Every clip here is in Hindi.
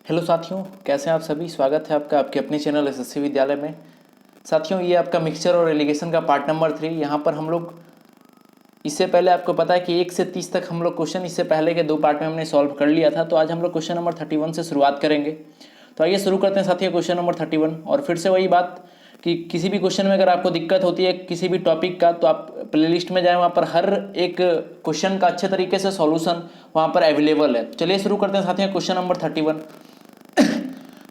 हेलो साथियों, कैसे हैं आप सभी। स्वागत है आपका आपके अपने चैनल एसएससी विद्यालय में। साथियों, ये आपका मिक्सचर और एलिगेशन का पार्ट नंबर 3। यहाँ पर हम लोग इससे पहले आपको पता है कि 1 से 30 तक हम लोग क्वेश्चन इससे पहले के 2 पार्ट में हमने सॉल्व कर लिया था। तो आज हम लोग क्वेश्चन नंबर 31 से शुरुआत करेंगे। तो आइए शुरू करते हैं साथियों क्वेश्चन नंबर 31। और फिर से वही बात कि किसी भी क्वेश्चन में अगर आपको दिक्कत होती है किसी भी टॉपिक का, तो आप प्लेलिस्ट में जाएं, वहाँ पर हर एक क्वेश्चन का अच्छे तरीके से सॉल्यूशन वहाँ पर अवेलेबल है। चलिए शुरू करते हैं साथियों क्वेश्चन नंबर 31।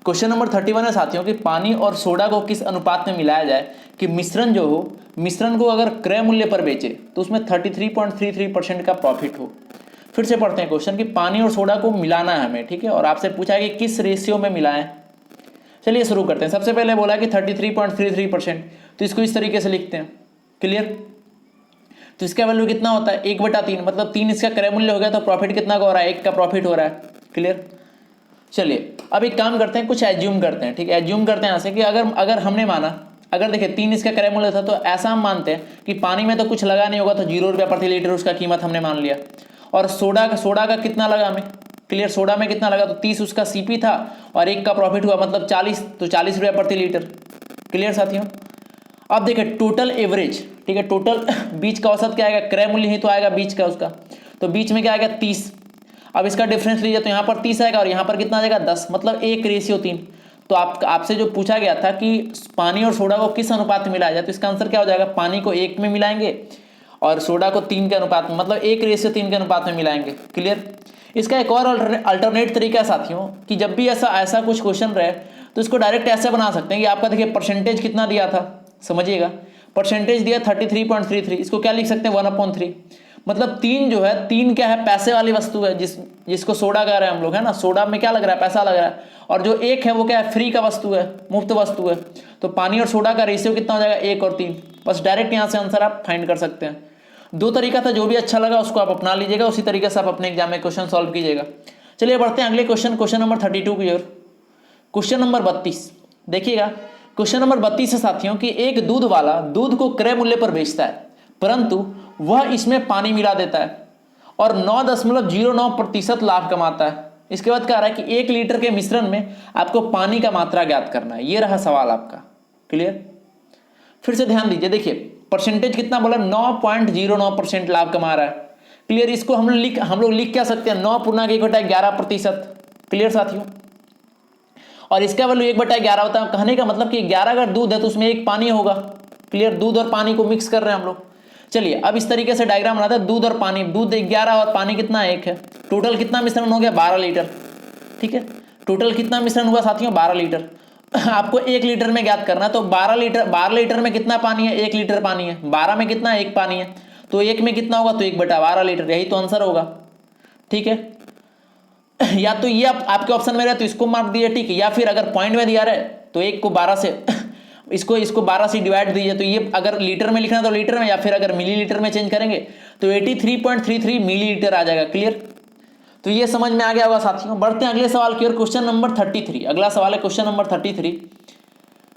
क्वेश्चन नंबर 31 है साथियों कि पानी और सोडा को किस अनुपात में मिलाया जाए कि मिश्रण को अगर क्रय मूल्य पर बेचे तो उसमें 33.33% का प्रॉफिट हो। फिर से पढ़ते हैं क्वेश्चन कि पानी और सोडा को मिलाना है हमें, ठीक है, और आपसे पूछा है कि किस रेशियो में मिलाएं। चलिए शुरू करते हैं। सबसे पहले बोला कि 33.33%, तो इसको इस तरीके से लिखते हैं। क्लियर। तो इसका वैल्यू कितना होता है 1/3, मतलब 3 इसका क्रय मूल्य हो गया, तो प्रॉफिट कितना का हो रहा है 1 का प्रॉफिट हो रहा है। क्लियर। चलिए अब एक काम करते हैं, कुछ एज्यूम करते हैं, ठीक है। एज्यूम करते हैं यहाँ से कि अगर हमने माना, अगर देखिए 3 इसका क्रय मूल्य था, तो ऐसा हम मानते हैं कि पानी में तो कुछ लगा नहीं होगा, तो 0 रुपया प्रति लीटर उसका कीमत हमने मान लिया। और सोडा का कितना लगा हमें। क्लियर। सोडा में कितना लगा, तो 30 उसका सीपी था और 1 का प्रॉफिट हुआ, मतलब 40, तो 40 रुपया प्रति लीटर। क्लियर साथियों। अब देखिए टोटल एवरेज, ठीक है, टोटल बीच का औसत क्या आएगा, क्रय मूल्य ही तो आएगा बीच का उसका, तो बीच में क्या आएगा 30। अब इसका डिफरेंस लीजिए तो यहाँ पर 30 आएगा और यहाँ पर कितना आ जाएगा 10, मतलब 1:3। तो आपसे जो पूछा गया था कि पानी और सोडा को किस अनुपात में मिलाया जाए, तो इसका आंसर क्या हो जाएगा, पानी को 1 में मिलाएंगे और सोडा को 3 के अनुपात में, मतलब 1:3 के अनुपात में मिलाएंगे। क्लियर। इसका एक और अल्टरनेट तरीका है साथियों कि जब भी ऐसा कुछ क्वेश्चन रहे तो इसको डायरेक्ट ऐसे बना सकते हैं कि आपका देखिए परसेंटेज कितना दिया था, समझिएगा, परसेंटेज दिया 33.33, इसको क्या लिख सकते हैं 1/3। मतलब 3 जो है, 3 क्या है, पैसे वाली वस्तु है, जिसको सोडा कह रहे हैं हम लोग, है ना। सोडा में क्या लग रहा है, पैसा लग रहा है, और जो 1 है वो क्या है, फ्री का वस्तु है, मुफ्त वस्तु है। तो पानी और सोडा का रेशियो कितना हो जाएगा 1 और 3। बस डायरेक्ट यहाँ से आंसर आप फाइंड कर सकते हैं। 2 तरीका था, जो भी अच्छा लगा उसको आप अपना लीजिएगा, उसी तरीके से आप अपने एग्जाम में क्वेश्चन सॉल्व कीजिएगा। चलिए बढ़ते हैं अगले क्वेश्चन नंबर 32 की ओर। क्वेश्चन नंबर 32 देखिएगा। क्वेश्चन नंबर 32 है साथियों कि एक दूध वाला दूध को क्रय मूल्य पर बेचता है, परंतु वह इसमें पानी मिला देता है और 9.09% लाभ कमाता है। इसके बाद कह रहा है कि 1 लीटर के मिश्रण में आपको पानी का मात्रा ज्ञात करना है। ये रहा सवाल आपका। क्लियर। फिर से ध्यान दीजिए, देखिए परसेंटेज कितना बोला, 9.09% लाभ कमा रहा है। क्लियर। इसको हम लोग लिख क्या सकते हैं, 9.1/11%। क्लियर साथियों। और इसका वैल्यू 1/11 होता है। कहने का मतलब कि 11 अगर दूध है तो उसमें 1 पानी होगा। क्लियर। दूध और पानी को मिक्स कर रहे हैं हम लोग। चलिए अब इस तरीके से डायग्राम बनाते हैं, दूध और पानी, दूध 11 और पानी कितना 1 है। टोटल कितना मिश्रण हो गया 12 लीटर। ठीक है, टोटल कितना मिश्रण हुआ साथियों 12 लीटर। आपको 1 लीटर में ज्ञात करना है, तो 12 लीटर में कितना पानी है, 1 लीटर पानी है। 12 में कितना 1 पानी है, तो 1 में कितना होगा, तो 1/12 लीटर। यही तो आंसर होगा। ठीक है, या तो ये आपके ऑप्शन में रहे तो इसको मार्क दीजिए, ठीक है, या फिर अगर पॉइंट में दिया रहे तो 1 को 12 से इसको 12 से डिवाइड दीजिए, तो ये अगर लीटर में लिखना तो लीटर में, या फिर अगर मिलीलीटर में चेंज करेंगे तो 83.33 मिलीलीटर आ जाएगा। क्लियर। तो ये समझ में आ गया होगा साथियों। बढ़ते हैं अगले सवाल की ओर। क्वेश्चन नंबर 33 अगला सवाल है। क्वेश्चन नंबर 33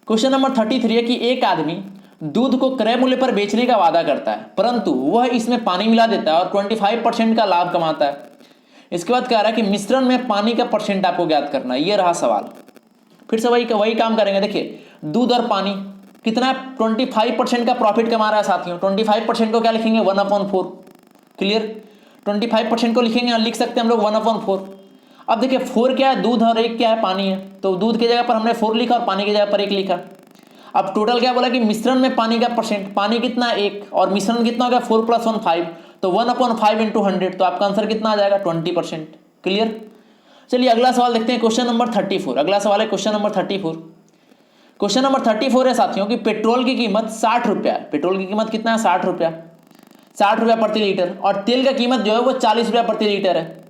क्वेश्चन नंबर 33 है कि एक आदमी दूध को क्रय मूल्य पर बेचने का वादा करता है, परंतु वह इसमें पानी मिला देता है और 25% का लाभ कमाता है। इसके बाद कह रहा है कि मिश्रण में पानी का परसेंट आपको ज्ञात करना है। ये रहा सवाल। फिर से वही काम करेंगे। देखिए दूध और पानी कितना है, 25% का प्रॉफिट कमा रहा है साथियों। 25% को क्या लिखेंगे 1/4। क्लियर। 25% को लिखेंगे, लिख सकते हैं हम लोग 1/4। अब देखिए 4 क्या है, दूध, और 1 क्या है, पानी है। तो दूध की जगह पर हमने 4 लिखा और पानी की जगह पर 1 लिखा। अब टोटल क्या बोला कि मिश्रण में पानी का परसेंट, पानी कितना 1 और मिश्रण कितना हो गया 4 + 1 5, तो 1/5 × 100, तो आपका आंसर कितना आ जाएगा 20%। क्लियर। चलिए अगला सवाल देखते हैं। क्वेश्चन नंबर 34 अगला सवाल है। क्वेश्चन नंबर 34 क्वेश्चन नंबर 34 है साथियों कि पेट्रोल की कीमत 60 रुपया है। पेट्रोल की कीमत कितना है 60 रुपया, 60 रुपया प्रति लीटर, और तेल का कीमत जो है वो 40 रुपया प्रति लीटर है।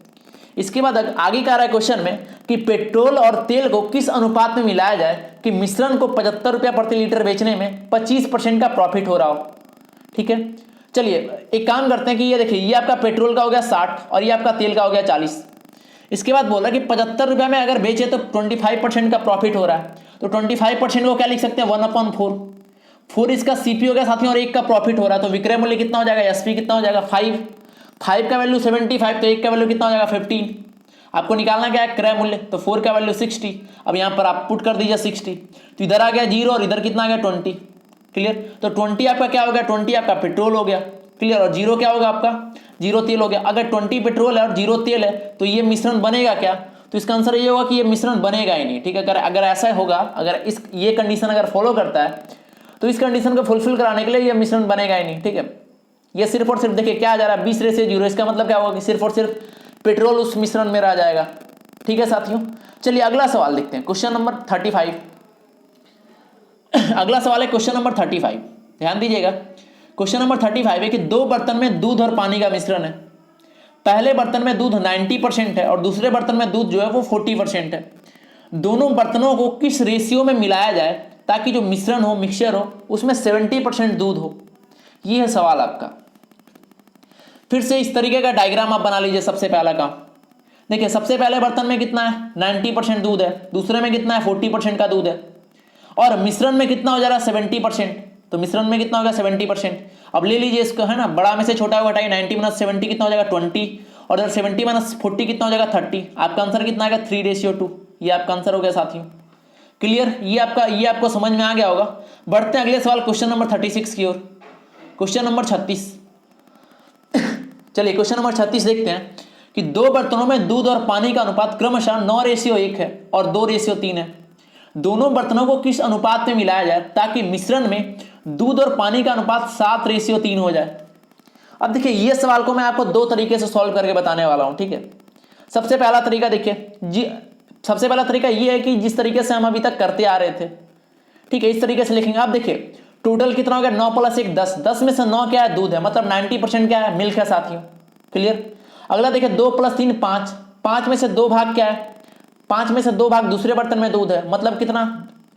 इसके बाद आगे कह रहा है क्वेश्चन में कि पेट्रोल और तेल को किस अनुपात में मिलाया जाए कि मिश्रण को 75 रुपया प्रति लीटर बेचने में 25% का प्रॉफिट हो रहा हो। ठीक है, चलिए एक काम करते हैं कि ये देखिए, ये आपका पेट्रोल का हो गया 60 और ये आपका तेल का हो गया 40। इसके बाद बोल रहा है कि 75 रुपया में अगर बेचे तो 25% का प्रॉफिट हो रहा है, तो 25% को क्या लिख सकते हैं 1/4। 4 इसका सीपी हो गया साथियों और 1 का प्रॉफिट हो रहा है, तो विक्रय मूल्य कितना हो जाएगा, एसपी कितना हो जाएगा 5 का वैल्यू 75, तो 1 का वैल्यू कितना हो जाएगा 15। आपको निकालना क्या है, क्रय मूल्य। तो 4 का वैल्यू 60, अब यहाँ पर आप पुट कर दीजिए 60, तो इधर आ गया 0 और इधर कितना आ गया 20। क्लियर। तो 20 आपका क्या हो गया, 20 आपका पेट्रोल हो गया। क्लियर। और 0 क्या होगा आपका, 0 तेल हो गया। अगर 20 पेट्रोल है और 0 तेल है तो ये मिश्रण बनेगा क्या, तो इसका आंसर ये होगा कि ये मिश्रण बनेगा ही नहीं। ठीक है। अगर ऐसा होगा, अगर ये कंडीशन अगर फॉलो करता है तो इस कंडीशन को फुलफिल कराने के लिए ये मिश्रण बनेगा ही नहीं। ठीक है। ये सिर्फ और सिर्फ देखिए क्या आ जा रहा है, 20:0। इसका मतलब क्या होगा कि सिर्फ और सिर्फ पेट्रोल उस मिश्रण में रह जाएगा। ठीक है साथियों। चलिए अगला सवाल देखते हैं, क्वेश्चन नंबर 35। अगला सवाल है क्वेश्चन नंबर 35, ध्यान दीजिएगा। क्वेश्चन नंबर 35 है कि दो बर्तन में दूध और पानी का मिश्रण है। पहले बर्तन में दूध 90% है और दूसरे बर्तन में दूध जो है वो 40% है। दोनों बर्तनों को किस रेशियो में मिलाया जाए ताकि जो मिश्रण हो, मिक्सचर हो, उसमें 70% दूध हो। ये है सवाल आपका। फिर से इस तरीके का डायग्राम आप बना लीजिए। सबसे पहला काम देखिए, सबसे पहले बर्तन में कितना है, 90% दूध है, दूसरे में कितना है, 40% का दूध है, और मिश्रण में कितना हो जा रहा है, 70%। तो मिश्रण में कितना होगा, 70%। अब ले लीजिए इसको, है ना, बड़ा में से छोटा को घटाइए, 90 - 70 कितना हो जाएगा, 20, और इधर 70 - 40 कितना हो जाएगा, 30। आपका आंसर कितना आएगा, 3:2। ये आपका आंसर हो गया साथियों। क्लियर। ये आपको समझ में आ गया होगा। बढ़ते हैं अगले सवाल, क्वेश्चन नंबर 36 की ओर। क्वेश्चन नंबर 36, चलिए क्वेश्चन नंबर 36 देखते हैं कि दो बर्तनों में दूध और पानी का अनुपात क्रमशः 9:1 है और 2:3 है। दोनों बर्तनों को किस अनुपात में मिलाया जाए ताकि मिश्रण में दूध और पानी का अनुपात 7:3 हो जाए। अब देखिए, ये सवाल को मैं आपको दो तरीके से सॉल्व करके बताने वाला हूं। ठीक है। सबसे पहला तरीका देखिए सबसे पहला तरीका ये है कि जिस तरीके से हम अभी तक करते आ रहे थे, ठीक है, इस तरीके से लिखेंगे। आप देखिए टोटल कितना हो गया, 9 + 1 10, 10 में से 9 क्या है, दूध है, मतलब 90% क्या है, मिल्क है साथियों। क्लियर। अगला देखिए 2 + 3 5, 5 में से 2 भाग क्या है, 5 में से 2 भाग दूसरे बर्तन में दूध है, मतलब कितना,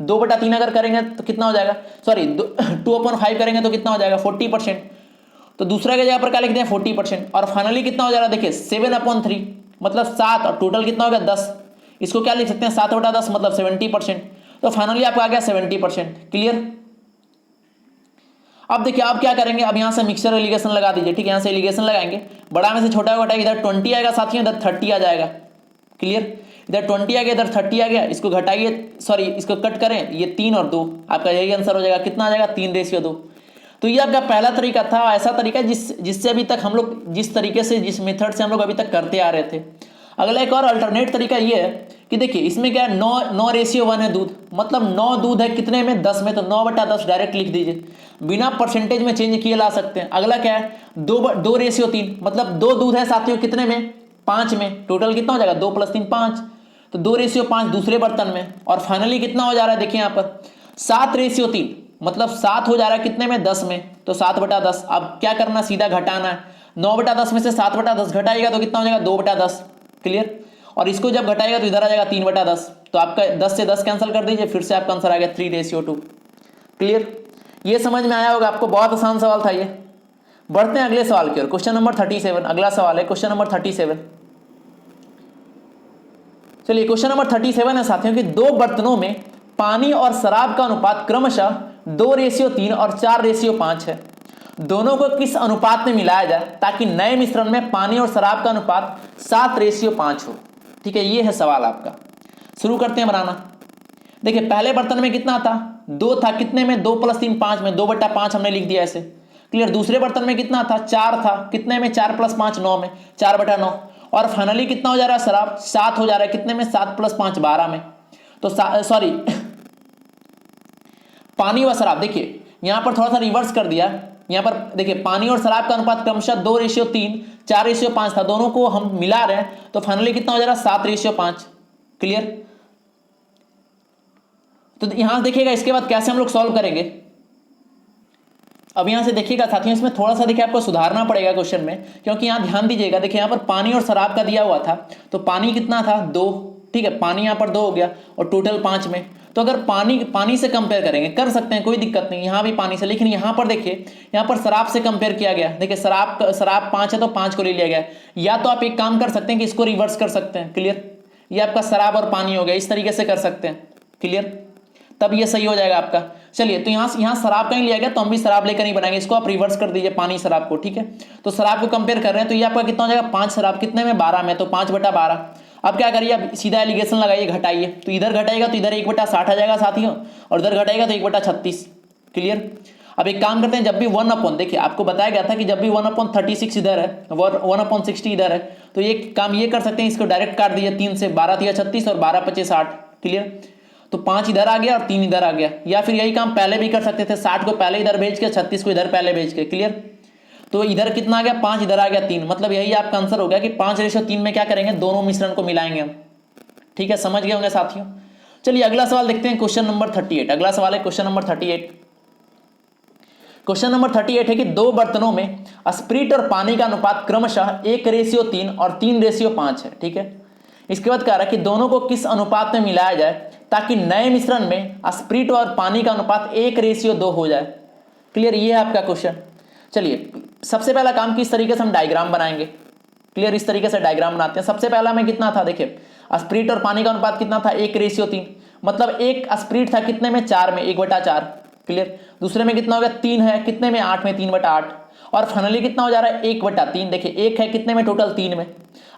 2/3 अगर करेंगे तो कितना हो जाएगा, सॉरी 2/5 करेंगे तो कितना हो जाएगा, 40%। तो दूसरा के जगह पर क्या लिखते हैं, 40%। और फाइनली कितना हो जा रहा है, देखिए 7/3 मतलब 7, और टोटल कितना हो गया 10। इसको क्या लिख सकते हैं, 7/10 मतलब 70%। तो फाइनली आपका आ गया 70%। क्लियर। अब देखिए आप क्या करेंगे, अब यहां से मिक्सचर एलिगेशन लगा दीजिए। ठीक है, यहां से एलिगेशन लगाएंगे, बड़ा में से छोटा को घटाएंगे, इधर 20 आएगा साथियों, इधर 30 आ जाएगा। क्लियर। इधर 20 आ गया, इधर 30 आ गया, इसको घटाइए, सॉरी इसको कट करें, ये 3 और 2, आपका यही आंसर हो जाएगा। कितना आ जाएगा, 3:2। तो ये आपका पहला तरीका था, ऐसा तरीका जिससे अभी तक हम लोग जिस तरीके से, जिस मेथड से हम लोग अभी तक करते आ रहे थे। अगला एक और अल्टरनेट तरीका ये है कि देखिए इसमें क्या है, 9:1 है दूध, मतलब 9 दूध है कितने में, 10 में, तो 9/10 डायरेक्ट लिख दीजिए, बिना परसेंटेज में चेंज किए ला सकते हैं। अगला क्या है, 2:3, मतलब 2 दूध है साथियों कितने में, 5 में, टोटल कितना हो जाएगा, 2 + 3 5, तो 2:5 दूसरे बर्तन में। और फाइनली कितना हो जा रहा है, देखिए यहाँ पर 7:3, मतलब 7 हो जा रहा है कितने में, 10 में, तो 7/10। अब क्या करना, सीधा घटाना है, 9/10 में से 7/10 घटाएगा तो कितना हो जाएगा, 2/10। क्लियर। और इसको जब घटाएगा तो इधर आ जाएगा 3/10, तो आपका 10 से 10 कैंसिल कर दीजिए, फिर से आपका आंसर आ गया 3:2। क्लियर। ये समझ में आया होगा आपको, बहुत आसान सवाल था ये। बढ़ते हैं अगले सवाल की ओर, क्वेश्चन नंबर 37। अगला सवाल है क्वेश्चन नंबर 37। चलिए क्वेश्चन नंबर 37 है साथियों कि दो बर्तनों में पानी और शराब का अनुपात क्रमशः 2:3 और 4:5 है। दोनों को किस अनुपात में मिलाया जाए ताकि नए मिश्रण में पानी और शराब का अनुपात 7:5 हो। ठीक है, ये है सवाल आपका। शुरू करते हैं बनाना। देखिए पहले बर्तन में कितना था, 2 था, कितने में, 2 + 3 5 में, 2/5 हमने लिख दिया ऐसे। क्लियर। दूसरे बर्तन में कितना था, 4 था, कितने में, 4 + 5 9 में, 4/9। और फाइनली कितना हो जा रहा है, शराब 7 हो जा रहा है, कितने में, 7 + 5 12 में। तो सॉरी पानी व शराब, देखिए यहां पर थोड़ा सा रिवर्स कर दिया। यहां पर देखिए पानी और शराब का अनुपात क्रमशः 2:3 4:5 था, दोनों को हम मिला रहे हैं, तो फाइनली कितना हो जा रहा है, 7:5। क्लियर। तो यहां देखिएगा इसके बाद कैसे हम लोग सॉल्व करेंगे। अब यहां से देखिएगा साथियों, इसमें थोड़ा सा देखिए आपको सुधारना पड़ेगा क्वेश्चन में, क्योंकि यहां ध्यान दीजिएगा, देखिए यहां पर पानी और शराब का दिया हुआ था, तो पानी कितना था, 2, ठीक है, पानी यहां पर 2 हो गया और टोटल 5 में। तो अगर पानी से कंपेयर करेंगे, कर सकते हैं, कोई दिक्कत नहीं, यहां भी पानी से, लेकिन यहां पर देखिए, यहां पर शराब से कंपेयर किया गया। देखिए शराब 5 है तो 5 को ले लिया गया। या तो आप एक काम कर सकते हैं कि इसको रिवर्स कर सकते हैं। क्लियर। ये आपका शराब और पानी हो गया, इस तरीके से कर सकते हैं। क्लियर, तब ये सही हो जाएगा आपका। चलिए तो यहां शराब का ही लिया गया, तो हम भी शराब लेकर नहीं बनाएंगे, इसको आप रिवर्स कर दीजिए, पानी शराब को। ठीक है, तो शराब को कंपेयर कर रहे हैं, तो ये आपका कितना हो जाएगा, 5 शराब कितने में, 12 में, तो 5/12। अब क्या करिए, अब सीधा एलिगेशन लगाइए, घटाइए, तो इधर घटाएगा तो इधर 1/60 आ जाएगा साथियों, और इधर घटाएगा तो 1/36। क्लियर। अब एक काम करते हैं, जब भी 1 देखिए आपको बताया गया था कि जब भी 1/36 इधर है, 1/60 इधर है, तो ये काम ये कर सकते हैं, इसको डायरेक्ट काट दीजिए 3 से, 12×3 = 36 और 12×5 = 60। क्लियर। तो 5 इधर आ गया और 3 इधर आ गया, या फिर यही काम पहले भी कर सकते थे, 60 को पहले इधर भेज के 36 को इधर पहले भेज के। क्लियर। तो इधर कितना आ गया, 5 इधर आ गया 3, मतलब यही आपका आंसर हो गया कि 5:3 में क्या करेंगे, दोनों मिश्रण को मिलाएंगे हम। ठीक है, समझ गए होंगे साथियों। चलिए अगला सवाल देखते हैं, क्वेश्चन नंबर 38। अगला सवाल है क्वेश्चन नंबर 38। क्वेश्चन नंबर 38 है कि दो बर्तनों में स्प्रिट और पानी का अनुपात क्रमशः 1:3 और 3:5 है। ठीक है। इसके बाद कह रहा है कि दोनों को किस अनुपात में मिलाया जाए ताकि नए मिश्रण में स्प्रिट और पानी का अनुपात 1:2 हो जाए। क्लियर, ये है आपका क्वेश्चन। चलिए सबसे पहला काम किस तरीके से हम डायग्राम बनाएंगे। क्लियर, इस तरीके से डायग्राम बनाते हैं। सबसे पहला में कितना था, देखिए स्प्रिट और पानी का अनुपात कितना था, 1:3, मतलब एक स्प्रिट था कितने में, 4 में, 1/4। क्लियर। दूसरे में कितना हो गया, 3 है कितने में, 8 में, 3/8। और फाइनली कितना हो जा रहा है, 1/3। देखिए 1 है कितने में, टोटल 3 में।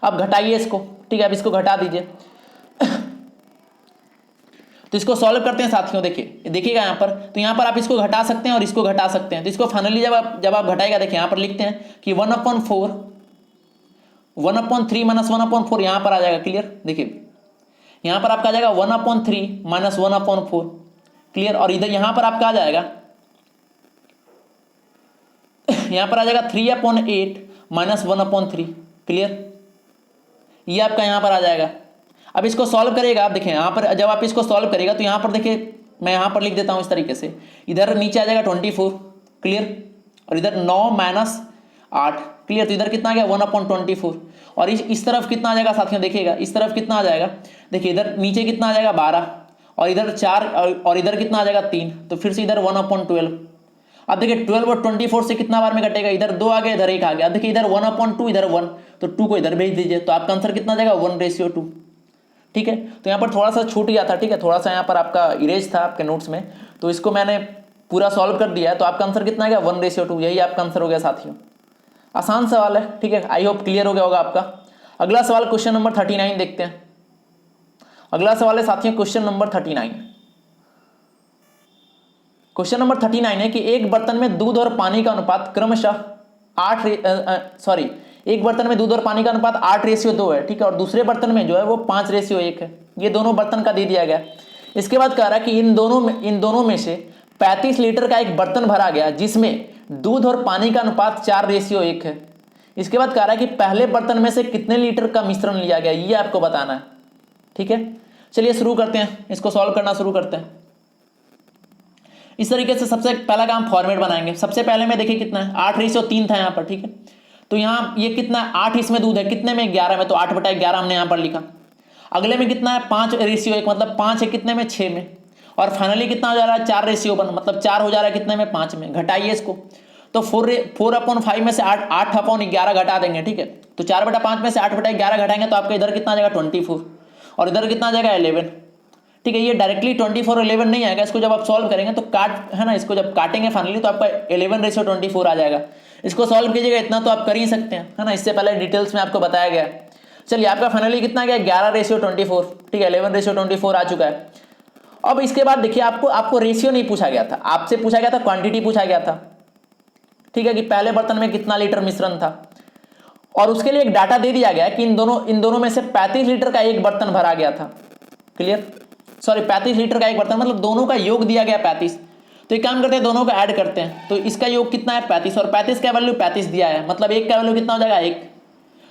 अब घटाइए इसको। ठीक है, अब इसको घटा दीजिए। तो इसको सॉल्व करते हैं साथियों। देखिएगा यहाँ पर, तो यहाँ पर आप इसको घटा सकते हैं और इसको घटा सकते हैं। तो इसको फाइनली जब आप घटाएगा, देखिए यहाँ पर लिखते हैं कि 1/4 1/3 - 1/4 यहाँ पर आ जाएगा। क्लियर। देखिए यहाँ पर आपका आ जाएगा 1/3 - 1/4। क्लियर। और इधर यहाँ पर आपका आ जाएगा यहाँ पर आ जाएगा 3/8 - 1/3। क्लियर, ये आपका यहाँ पर आ जाएगा। अब इसको सॉल्व करिएगा आप, देखिए यहाँ पर जब आप इसको सॉल्व करिएगा तो यहाँ पर देखिए मैं यहाँ पर लिख देता हूँ इस तरीके से, इधर नीचे आ जाएगा 24। क्लियर। और इधर 9 - 8। क्लियर। तो इधर कितना आ गया, 1/24। और इस तरफ कितना आ जाएगा साथियों, देखिएगा इस तरफ कितना आ जाएगा, देखिए इधर नीचे कितना आ जाएगा 12, और इधर 4, और इधर कितना आ जाएगा 3, तो फिर से इधर 1/12। अब देखिए 12 और 24 से कितना बार में कटेगा, इधर 2 आ गया, इधर 1 आ गया। अब देखिए इधर 1/2, इधर 1, तो 2 को इधर भेज दीजिए, तो आपका आंसर कितना आ जाएगा, 1:2। ठीक है। तो यहाँ पर थोड़ा सा छूट गया था। ठीक है, थोड़ा सा यहाँ पर आपका इरेज था आपके नोट्स में, तो इसको मैंने पूरा सॉल्व कर दिया है। तो आपका आंसर कितना आ गया, 1:2। यही आपका आंसर हो गया साथियों। आसान सवाल है। ठीक है, आई होप क्लियर हो गया होगा आपका। अगला सवाल क्वेश्चन नंबर 39 देखते हैं। अगला सवाल है साथियों क्वेश्चन नंबर 39। क्वेश्चन नंबर 39 है कि एक बर्तन में दूध और पानी का अनुपात क्रमशः 8:2 है। ठीक है। और दूसरे बर्तन में जो है वो 5:1 है। ये दोनों बर्तन का दे दिया गया। इसके बाद कह रहा है कि इन दोनों में से 35 लीटर का एक बर्तन भरा गया जिसमें दूध और पानी का अनुपात 4:1 है। इसके बाद कह रहा है कि पहले बर्तन में से कितने लीटर का मिश्रण लिया गया, ये आपको बताना है। ठीक है, चलिए शुरू करते हैं, इसको सॉल्व करना शुरू करते हैं। इस तरीके से सबसे पहला काम फॉर्मेट बनाएंगे। सबसे पहले में देखिए कितना है, 8:3 था यहाँ पर। ठीक है, तो यहाँ ये कितना है, 8 इसमें दूध है, कितने में, 11 में, तो 8/11 हमने यहाँ पर लिखा। अगले में कितना है, 5:1, मतलब 5 है कितने में, 6 में। और फाइनली कितना हो जा रहा है, 4:1, मतलब 4 हो जा रहा है कितने में, 5 में। घटाइए इसको, तो 4/5 में से 8/11 घटा देंगे। ठीक है, तो 4/5 में से 8/11 घटाएंगे तो आपका इधर कितना आ जाएगा, 24, और इधर कितना आ जाएगा, 11। ठीक है, ये डायरेक्टली 24 और 11 नहीं आएगा, इसको जब आप सॉल्व करेंगे तो काट है ना, इसको जब काटेंगे फाइनली तो आपका 11:24 आ जाएगा। इसको सॉल्व कीजिएगा, इतना तो आप कर ही सकते हैं, है ना, इससे पहले डिटेल्स में आपको बताया गया। चलिए आपका फाइनली कितना गया, 11:24। ठीक है, 11:24 आ चुका है। अब इसके बाद देखिए आपको रेशियो नहीं पूछा गया था, आपसे पूछा गया था क्वांटिटी पूछा गया था। ठीक है, कि पहले बर्तन में कितना लीटर मिश्रण था, और उसके लिए एक डाटा दे दिया गया कि इन दोनों में से 35 लीटर का एक बर्तन भरा गया था। क्लियर, सॉरी 35 लीटर का एक बर्तन, मतलब दोनों का योग दिया गया 35। तो एक काम करते हैं, दोनों को ऐड करते हैं, तो इसका योग कितना है, 35, और 35 का वैल्यू 35 दिया है, मतलब एक का वैल्यू कितना हो जाएगा, 1।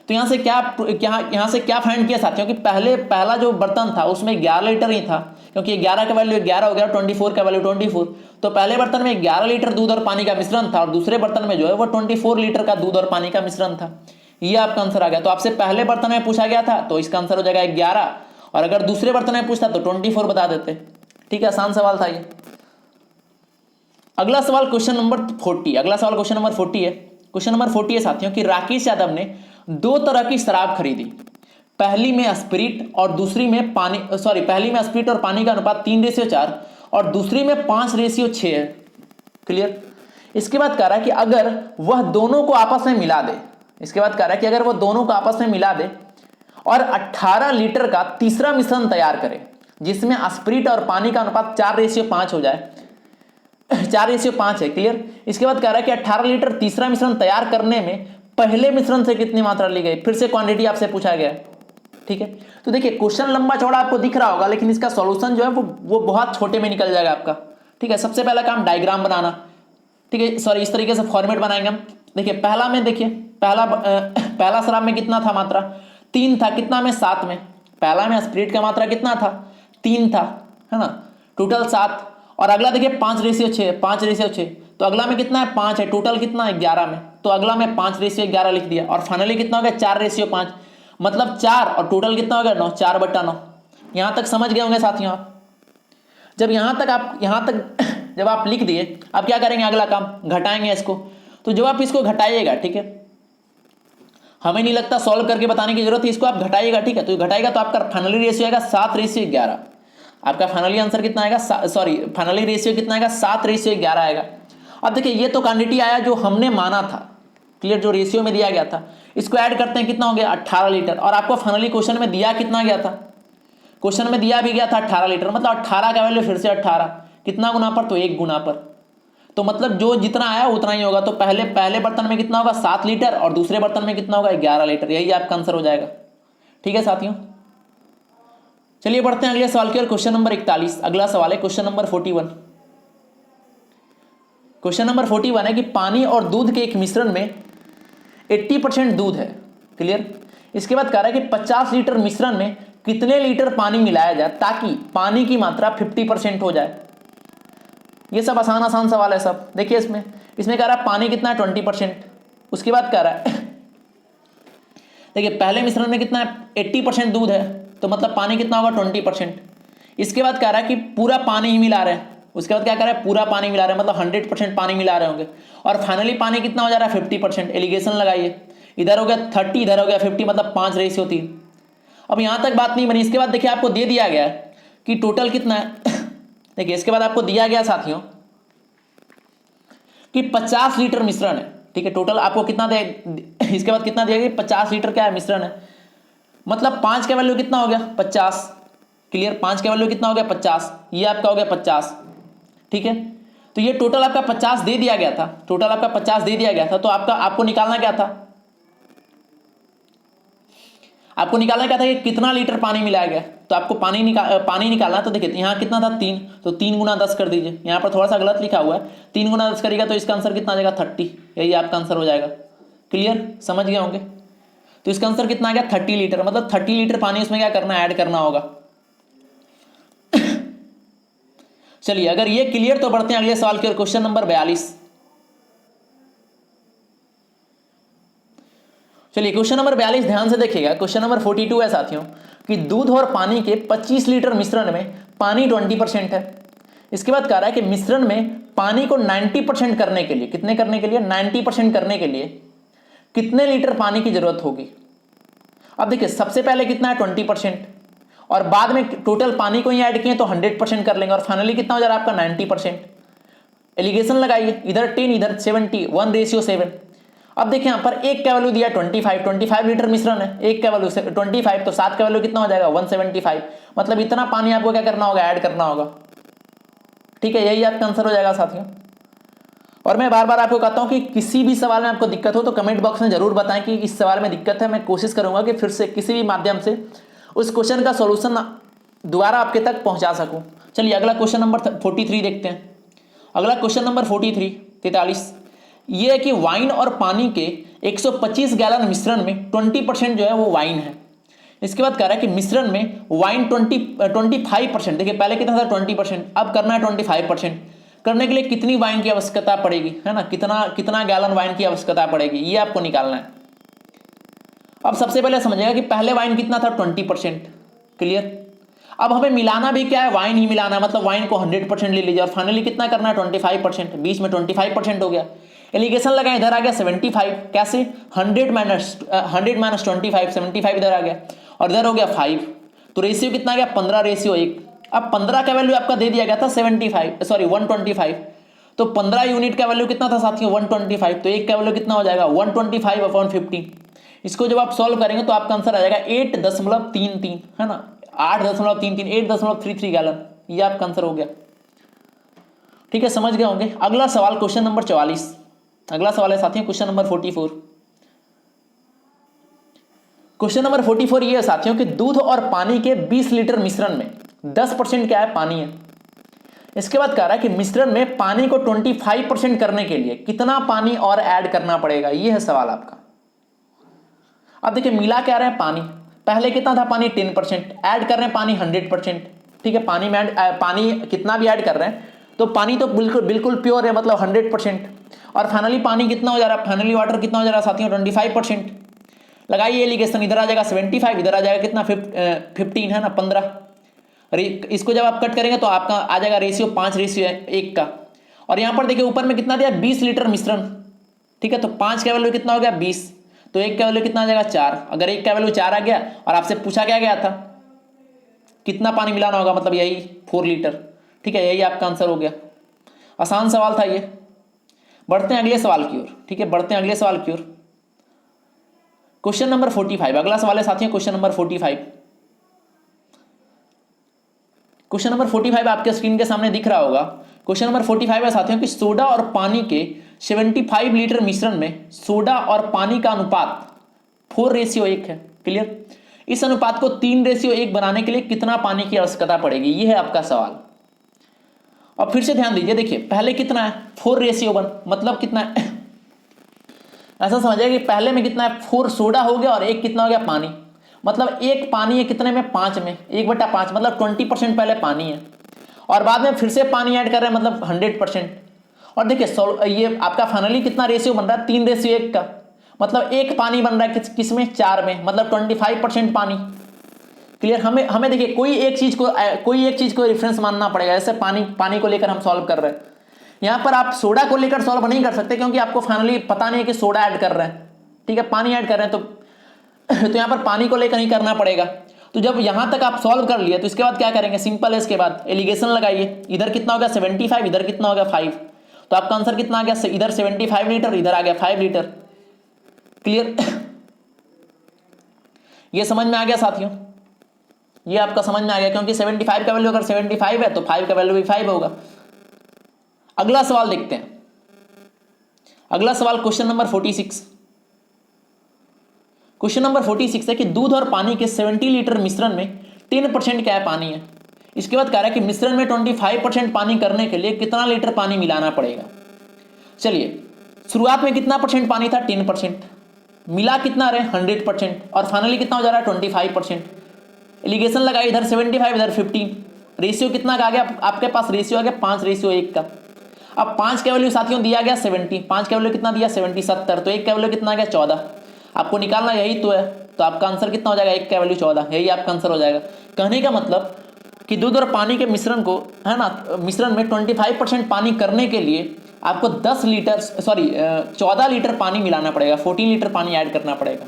तो यहाँ से क्या फाइंड किया साथियों कि पहला जो बर्तन था उसमें 11 लीटर ही था, क्योंकि 11 का वैल्यू 11 हो गया, 24 का वैल्यू 24। तो पहले बर्तन में 11 लीटर दूध और पानी का मिश्रण था, और दूसरे बर्तन में जो है वो 24 लीटर का दूध और पानी का मिश्रण था। ये आपका आंसर आ गया। तो आपसे पहले बर्तन में पूछा गया था तो इसका आंसर हो जाएगा 11, और अगर दूसरे बर्तन में पूछता तो 24 बता देते। ठीक है, आसान सवाल था ये। अगला सवाल क्वेश्चन नंबर 40। अगला सवाल क्वेश्चन नंबर 40 है। क्वेश्चन नंबर 40 है साथियों कि राकेश यादव ने 2 तरह की शराब खरीदी। पहली में स्पिरिट और दूसरी में पानी, पहली में स्पिरिट और पानी का अनुपात 3:4 और दूसरी में 5:6 है। क्लियर। इसके बाद कह रहा है कि अगर वह दोनों को आपस में मिला दे, इसके बाद कह रहा है कि अगर वह दोनों को आपस में मिला दे और 18 लीटर का तीसरा मिश्रण तैयार करें जिसमें स्पिरिट और पानी का अनुपात 4:5 हो जाए। 4:5 है, क्लियर। इसके बाद कह रहा है कि 18 लीटर तीसरा मिश्रण तैयार करने में पहले मिश्रण से कितनी मात्रा ली गई, फिर से क्वांटिटी आपसे पूछा गया है, ठीक है। तो देखिए क्वेश्चन लंबा चौड़ा आपको दिख रहा होगा, लेकिन इसका सॉल्यूशन जो है वो बहुत छोटे में निकल जाएगा आपका, ठीक है। सबसे पहला काम डायग्राम बनाना, ठीक है, सॉरी इस तरीके से फॉर्मेट बनाएंगे हम। देखिए पहला में, देखिए पहला शराब में कितना था मात्रा, 3 था, कितना में 7 में। पहला में स्पिरिट का मात्रा कितना था, 3 था, है ना, टोटल 7। और अगला देखिए 5:6, 5:6, तो अगला में कितना है, 5 है, टोटल कितना है 11 में, तो अगला में 5:11 लिख दिया। और फाइनली कितना हो गया, 4:5, मतलब 4 और टोटल कितना हो गया 9, 4/9। यहां तक समझ गए होंगे साथियों आप। जब यहां तक जब आप लिख दिए, आप क्या करेंगे, अगला काम घटाएंगे इसको। तो जब आप इसको घटाइएगा, ठीक है, हमें नहीं लगता सॉल्व करके बताने की जरूरत है, इसको आप घटाइएगा, ठीक है। तो घटाएगा तो आपका फाइनली रेशियो आएगा 7:11। आपका फाइनली आंसर कितना आएगा, सॉरी फाइनली रेशियो कितना आएगा, 7:11 आएगा। अब देखिए ये तो क्वांटिटी आया जो हमने माना था, क्लियर, जो रेशियो में दिया गया था। इसको ऐड करते हैं, कितना हो गया 18 लीटर। और आपको फाइनली क्वेश्चन में दिया कितना गया था, क्वेश्चन में दिया भी गया था 18 लीटर, मतलब 18 का वैल्यू फिर से 18, कितना गुना पर, तो 1 गुना पर। तो मतलब जो जितना आया उतना ही होगा। तो पहले बर्तन में कितना होगा 7 लीटर और दूसरे बर्तन में कितना होगा 11 लीटर, यही आपका आंसर हो जाएगा, ठीक है साथियों। चलिए बढ़ते हैं अगले सवाल की ओर, क्वेश्चन नंबर 41। अगला सवाल है क्वेश्चन नंबर 41। क्वेश्चन नंबर 41 है कि पानी और दूध के एक मिश्रण में 80% दूध है, क्लियर। इसके बाद कह रहा है कि 50 लीटर मिश्रण में कितने लीटर पानी मिलाया जाए ताकि पानी की मात्रा 50% हो जाए। ये सब आसान सवाल है सब। देखिए इसमें कह रहा है पानी कितना है 20%। उसके बाद कह रहा है देखिए पहले मिश्रण में कितना है 80% दूध है, तो मतलब पानी कितना होगा 20%। इसके बाद कह रहा है कि पूरा पानी ही मिला रहे हैं। उसके बाद क्या कर रहा है, पूरा पानी मिला रहे हैं, मतलब 100% पानी मिला रहे होंगे। और फाइनली पानी कितना हो जा रहा है 50%। एलिगेशन लगाइए, इधर हो गया 30, इधर हो गया 50, मतलब 5:3। अब यहां तक बात नहीं बनी। इसके बाद देखिए आपको दे दिया गया है कि टोटल कितना है देखिए इसके बाद आपको दिया गया साथियों कि 50 लीटर मिश्रण है, ठीक है। टोटल आपको कितना दे, इसके बाद कितना दिया गया, 50 लीटर क्या है मिश्रण है, मतलब 5 का वैल्यू कितना हो गया 50, क्लियर। 5 का वैल्यू कितना हो गया 50, ये आपका हो गया 50, ठीक है। तो ये टोटल आपका 50 दे दिया गया था, टोटल आपका 50 दे दिया गया था। तो आपको निकालना क्या था, आपको निकालना क्या था कि कितना लीटर पानी मिलाया गया। तो आपको पानी निकालना है। तो देखिए यहाँ कितना था 3, तो 3 गुना 10 कर दीजिए। यहाँ पर थोड़ा सा गलत लिखा हुआ है, 3 गुना 10 करेगा तो इसका आंसर कितना आ जाएगा 30, यही आपका आंसर हो जाएगा, क्लियर, समझ गए होंगे। तो इसका आंसर कितना आ गया 30 लीटर, मतलब 30 लीटर पानी उसमें क्या करना है, ऐड करना होगा। चलिए अगर ये क्लियर तो बढ़ते हैं अगले सवाल की ओर, क्वेश्चन नंबर 42। चलिए क्वेश्चन नंबर 42 ध्यान से देखिएगा। क्वेश्चन नंबर 42 है साथियों कि दूध और पानी के 25 लीटर मिश्रण में पानी 20% है। इसके बाद कह रहा है कि मिश्रण में पानी को 90% करने के लिए, कितने करने के लिए 90% करने के लिए कितने लीटर पानी की जरूरत होगी। अब देखिए सबसे पहले कितना है 20% और बाद में टोटल पानी को ही ऐड किए तो 100% कर लेंगे और फाइनली कितना हो जा रहा है आपका 90%। एलिगेशन लगाइए, इधर 10 इधर 70, 1:7। अब देखिए यहाँ पर एक का वैल्यू दिया 25 लीटर मिश्रण है, एक का वैल्यू 25, तो 7 का वैल्यू कितना हो जाएगा 175, मतलब इतना पानी आपको क्या करना होगा, ऐड करना होगा, ठीक है, यही आपका आंसर हो जाएगा साथियों। और मैं बार बार आपको कहता हूं कि किसी भी सवाल में आपको दिक्कत हो तो कमेंट बॉक्स में जरूर बताएं कि इस सवाल में दिक्कत है। मैं कोशिश करूंगा कि फिर से किसी भी माध्यम से उस क्वेश्चन का सॉल्यूशन दोबारा आपके तक पहुंचा सकूं। चलिए अगला क्वेश्चन नंबर 43 देखते हैं। अगला क्वेश्चन नंबर 43 ये है कि वाइन और पानी के 125 गैलन मिश्रण में 20% जो है वो वाइन है। इसके बाद कह रहा है कि मिश्रण में वाइन 25%, देखिए पहले कितना था 20%, अब करना है 25%। करने के लिए कितनी वाइन की आवश्यकता पड़ेगी, है ना, कितना गैलन वाइन की आवश्यकता पड़ेगी, ये आपको निकालना है। अब सबसे पहले समझिएगा कि पहले वाइन कितना था 20%, क्लियर। अब हमें मिलाना भी क्या है, वाइन ही मिलाना है, मतलब वाइन को 100% ले लीजिए और फाइनली कितना करना है 25%, बीच में 25% हो गया। एलिगेशन लगाए, इधर आ गया 75, कैसे 100 माइनस 25, 75 इधर आ गया और इधर हो गया 5, तो रेशियो कितना आ गया 15:1। अब 15 का वैल्यू आपका दे दिया गया था 125, तो 15 यूनिट का वैल्यू कितना था साथियों 125, तो एक का वैल्यू कितना हो जाएगा 125/50। इसको जब आप सॉल्व करेंगे तो आपका आंसर आ जाएगा 8.33, है ना, 8.33, 8.33 गैलन, ये आपका आंसर हो गया। ठीक है, समझ गए होंगे। अगला सवाल क्वेश्चन नंबर 44, अगला सवाल है साथियों क्वेश्चन नंबर 44। क्वेश्चन नंबर 44 ये है साथियों कि दूध और पानी के 20 लीटर मिश्रण में 10% क्या है, पानी है। इसके बाद कह रहा है कि मिश्रण में पानी को 25% करने के लिए कितना पानी और ऐड करना पड़ेगा, ये है सवाल आपका। अब देखिए मिला क्या रहे हैं, पानी, पहले कितना था पानी 10%, ऐड कर रहे हैं पानी 100%। ठीक है, पानी में पानी कितना भी ऐड कर रहे हैं तो पानी तो बिल्कुल बिल्कुल प्योर है, मतलब 100%। और फाइनली पानी कितना हो जा रहा है, फाइनली वाटर कितना हो जा रहा है साथियों, 25%। लगाइए एलिगेशन, इधर आ जाएगा 75, इधर आ जाएगा कितना 15, है ना 15। इसको जब आप कट करेंगे तो आपका आ जाएगा रेशियो 5:1 का। और यहाँ पर देखिए ऊपर में कितना दिया, 20 लीटर मिश्रण। ठीक है, तो 5 का वैल्यू कितना हो गया 20, तो 1 का वैल्यू कितना आ जाएगा 4। अगर 1 का वैल्यू 4 आ गया और आपसे पूछा क्या गया था कितना पानी मिलाना होगा, मतलब यही 4 लीटर। ठीक है, यही आपका आंसर हो गया। आसान सवाल था ये। बढ़ते हैं अगले सवाल की ओर। ठीक है, बढ़ते हैं अगले सवाल की ओर। क्वेश्चन नंबर 45, अगला सवाल है साथियों क्वेश्चन नंबर 45। क्वेश्चन नंबर 45 आपके स्क्रीन के सामने दिख रहा होगा। क्वेश्चन नंबर 45 है साथियों कि सोडा और पानी के 75 लीटर मिश्रण में सोडा और पानी का अनुपात 4:1 है। क्लियर, इस अनुपात को 3:1 बनाने के लिए कितना पानी की आवश्यकता पड़ेगी, यह है आपका सवाल। अब फिर से ध्यान दीजिए, देखिए पहले कितना है 4:1, मतलब कितना है ऐसा समझिए कि पहले में कितना है 4 सोडा हो गया और 1 कितना हो गया पानी, मतलब 1 पानी है कितने में 5 में, 1/5, मतलब 20% पहले पानी है और बाद में फिर से पानी ऐड कर रहे हैं, मतलब 100%। और देखिए ये आपका फाइनली कितना रेशियो बन रहा है 3:1 का, मतलब 1 पानी बन रहा है किसमें 4 में, मतलब 25% पानी। क्लियर, हमें देखिए कोई एक चीज को रेफरेंस मानना पड़ेगा। जैसे पानी को लेकर हम सॉल्व कर रहे हैं, यहां पर आप सोडा को लेकर सॉल्व नहीं कर सकते क्योंकि आपको फाइनली पता नहीं है कि सोडा ऐड कर रहे हैं। ठीक है, पानी ऐड कर रहे हैं तो यहां पर पानी को लेकर ही करना पड़ेगा। तो जब यहां तक आप सॉल्व कर लिए तो इसके बाद क्या करेंगे, सिंपल है, इसके बाद एलिगेशन लगाइए। इधर कितना हो गया 75, इधर कितना हो गया 5, तो आपका आंसर कितना आ गया, इधर 75 लीटर, इधर आ गया 5 लीटर। क्लियर, ये समझ में आ गया साथियों, ये आपका समझ में आ गया क्योंकि 75 का वैल्यू अगर 75 है तो 5 का वैल्यू भी 5 होगा। अगला सवाल देखते हैं। अगला सवाल क्वेश्चन नंबर 46। क्वेश्चन नंबर 46 है कि दूध और पानी के 70 लीटर मिश्रण में 10% क्या है, पानी है। इसके बाद कह रहा है कि मिश्रण में 25% पानी करने के लिए कितना लीटर पानी मिलाना पड़ेगा। चलिए, शुरुआत में कितना परसेंट पानी था 10%, मिला कितना रहे 100% और फाइनली कितना हो जा रहा है 25%। एलिगेशन लगाई, इधर 75 इधर 15, रेशियो कितना आ गया आपके पास, रेशियो आ गया 5:1 का। अब 5 का वैल्यू साथियों दिया गया 70, 5 का वैल्यू कितना दिया 70, तो 1 का वैल्यू कितना आ गया 14। आपको निकालना यही तो है, तो आपका आंसर कितना हो जाएगा 1 का वैल्यू 14, यही आपका आंसर हो जाएगा। कहने का मतलब कि दूध और पानी के मिश्रण को, है ना, मिश्रण में 25% पानी करने के लिए आपको 14 लीटर पानी मिलाना पड़ेगा, 14 लीटर पानी ऐड करना पड़ेगा।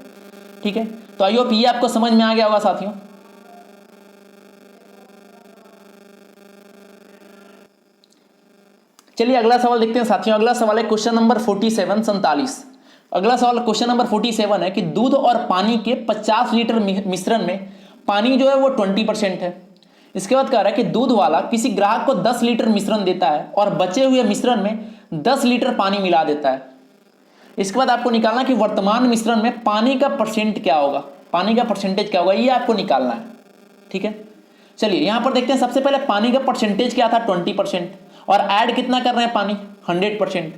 ठीक है, तो आई होप ये आपको समझ में आ गया होगा साथियों। चलिए अगला सवाल देखते हैं साथियों। अगला सवाल है क्वेश्चन नंबर 47। अगला सवाल क्वेश्चन नंबर 47 है कि दूध और पानी के 50 लीटर मिश्रण में पानी जो है वो 20% है। इसके बाद कह रहा है कि दूध वाला किसी ग्राहक को 10 लीटर मिश्रण देता है और बचे हुए मिश्रण में 10 लीटर पानी मिला देता है। इसके बाद आपको निकालना कि वर्तमान मिश्रण में पानी का परसेंट क्या होगा, पानी का परसेंटेज क्या होगा, ये आपको निकालना है। ठीक है, चलिए यहां पर देखते हैं। सबसे पहले पानी का परसेंटेज क्या था 20% और ऐड कितना कर रहे हैं पानी 100%।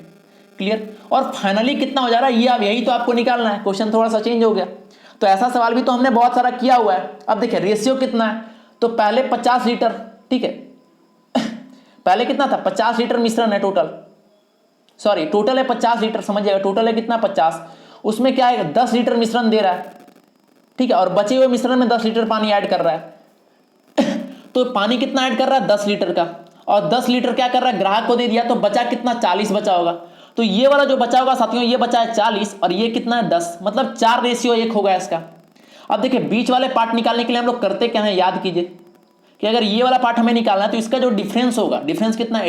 क्लियर, और फाइनली कितना हो जा रहा है, ये अब यही तो आपको निकालना है। क्वेश्चन थोड़ा सा चेंज हो गया, तो ऐसा सवाल भी तो हमने बहुत सारा किया हुआ है। अब देखिए रेशियो कितना है, तो पहले 50 लीटर, ठीक है पहले कितना था 50 लीटर मिश्रण है टोटल, सॉरी टोटल है 50 लीटर, समझिएगा टोटल है कितना 50, उसमें क्या है 10 लीटर मिश्रण दे रहा है। ठीक है, और बचे हुए मिश्रण में 10 लीटर पानी ऐड कर रहा है। तो पानी कितना ऐड कर रहा है 10 लीटर का, और 10 लीटर क्या कर रहा है ग्राहक को दे दिया, तो बचा कितना 40 बचा होगा। तो ये वाला जो बचा होगा साथियों, ये बचा है 40 और ये कितना है 10, मतलब 4:1 होगा इसका। अब देखिए बीच वाले पार्ट निकालने के लिए हम लोग करते क्या है, याद कीजिए कि अगर ये वाला पार्ट हमें निकालना है तो इसका जो डिफरेंस होगा, डिफरेंस कितना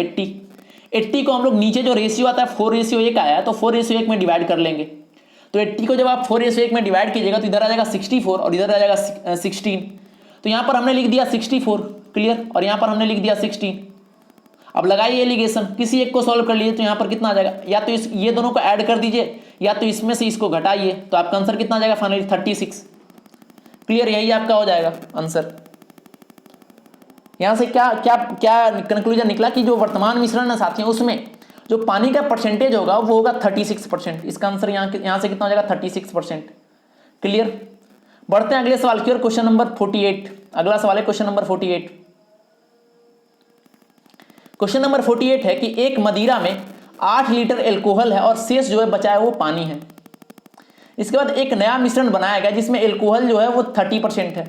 80 को हम लोग नीचे जो रेशियो आता है 4:1 आया है तो 4:1 में डिवाइड कर लेंगे। तो 80 को जब आप 4:1 में डिवाइड कीजिएगा तो इधर आ जाएगा 64 और इधर आ जाएगा 16। तो यहाँ पर हमने लिख दिया 64, क्लियर, और यहाँ पर हमने लिख दिया 16। अब लगाइए एलिगेशन, किसी एक को सॉल्व कर लीजिए तो यहाँ पर कितना आ जाएगा, या तो ये दोनों को ऐड कर दीजिए या तो इसमें से इसको घटाइए, तो आपका आंसर कितना आ जाएगा फाइनली 36। क्लियर, यही आपका हो जाएगा आंसर। यहाँ से क्या क्या क्या कंक्लूजन निकला कि जो वर्तमान मिश्रण है साथियों उसमें जो पानी का परसेंटेज होगा वो होगा 36%। इसका आंसर यहाँ से कितना हो जाएगा 36%। क्लियर, बढ़ते हैं अगले सवाल की ओर, क्वेश्चन नंबर 48। अगला सवाल है क्वेश्चन नंबर 48। क्वेश्चन नंबर 48 है कि एक मदिरा में 8 लीटर एल्कोहल है और शेष जो है बचा है वो पानी है। इसके बाद एक नया मिश्रण बनाया गया जिसमें एल्कोहल जो है वो 30% है।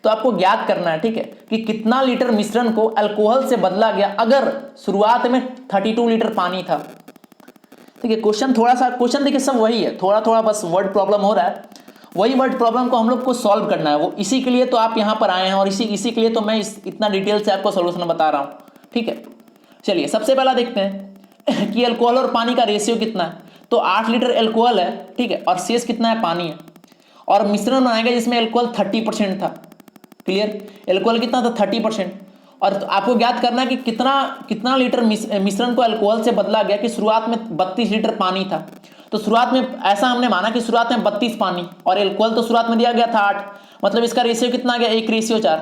तो आपको ज्ञात करना है, ठीक है, कि कितना लीटर मिश्रण को अल्कोहल से बदला गया अगर शुरुआत में 32 लीटर पानी था। ठीक है, क्वेश्चन थोड़ा सा, क्वेश्चन देखिए सब वही है, थोड़ा थोड़ा बस वर्ड प्रॉब्लम हो रहा है, वही वर्ड प्रॉब्लम को हम लोग को सॉल्व करना है, वो इसी के लिए तो आप यहाँ पर आए हैं और इसी के लिए तो मैं इतना डिटेल से आपको सोल्यूशन बता रहा हूँ। ठीक है, चलिए सबसे पहला देखते हैं कि अल्कोहल और पानी का रेशियो कितना है। तो 8 लीटर एल्कोहल है, ठीक है, और शेष कितना है पानी है, और मिश्रण बनाया गया जिसमें एल्कोहल 30% था। क्लियर, एल्कोहल कितना था 30%, और तो आपको ज्ञात करना है कि कितना लीटर मिश्रण को अल्कोहल से बदला गया कि शुरुआत में 32 लीटर पानी था। तो शुरुआत में ऐसा हमने माना कि शुरुआत में 32 पानी और एल्कोहल तो शुरुआत में दिया गया था 8, मतलब इसका रेशियो कितना आ गया 1:4।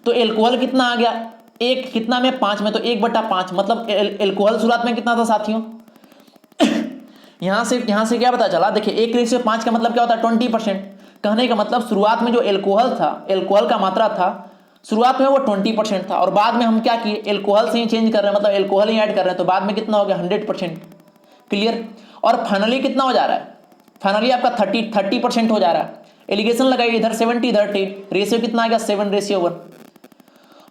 तो एल्कोहल कितना आ गया, एक कितना में 5 में, तो 1/5, मतलब एल्कोहल शुरुआत में कितना था साथियों यहां से क्या पता चला, देखिए 1:5 का मतलब क्या होता है 20%। कहने का मतलब शुरुआत में जो एल्कोहल था, एल्कोहल का मात्रा था शुरुआत में वो 20% था, और बाद में हम क्या किए, एल्कोहल से ही चेंज कर रहे हैं, मतलब एल्कोहल ही ऐड कर रहे हैं, तो बाद में कितना हो गया 100%। क्लियर, और फाइनली कितना हो जा रहा है, फाइनली आपका 30% हो जा रहा है। एलिगेशन लगाइए, इधर 70 इधर 10, रेशियो कितना आ गया 7:1।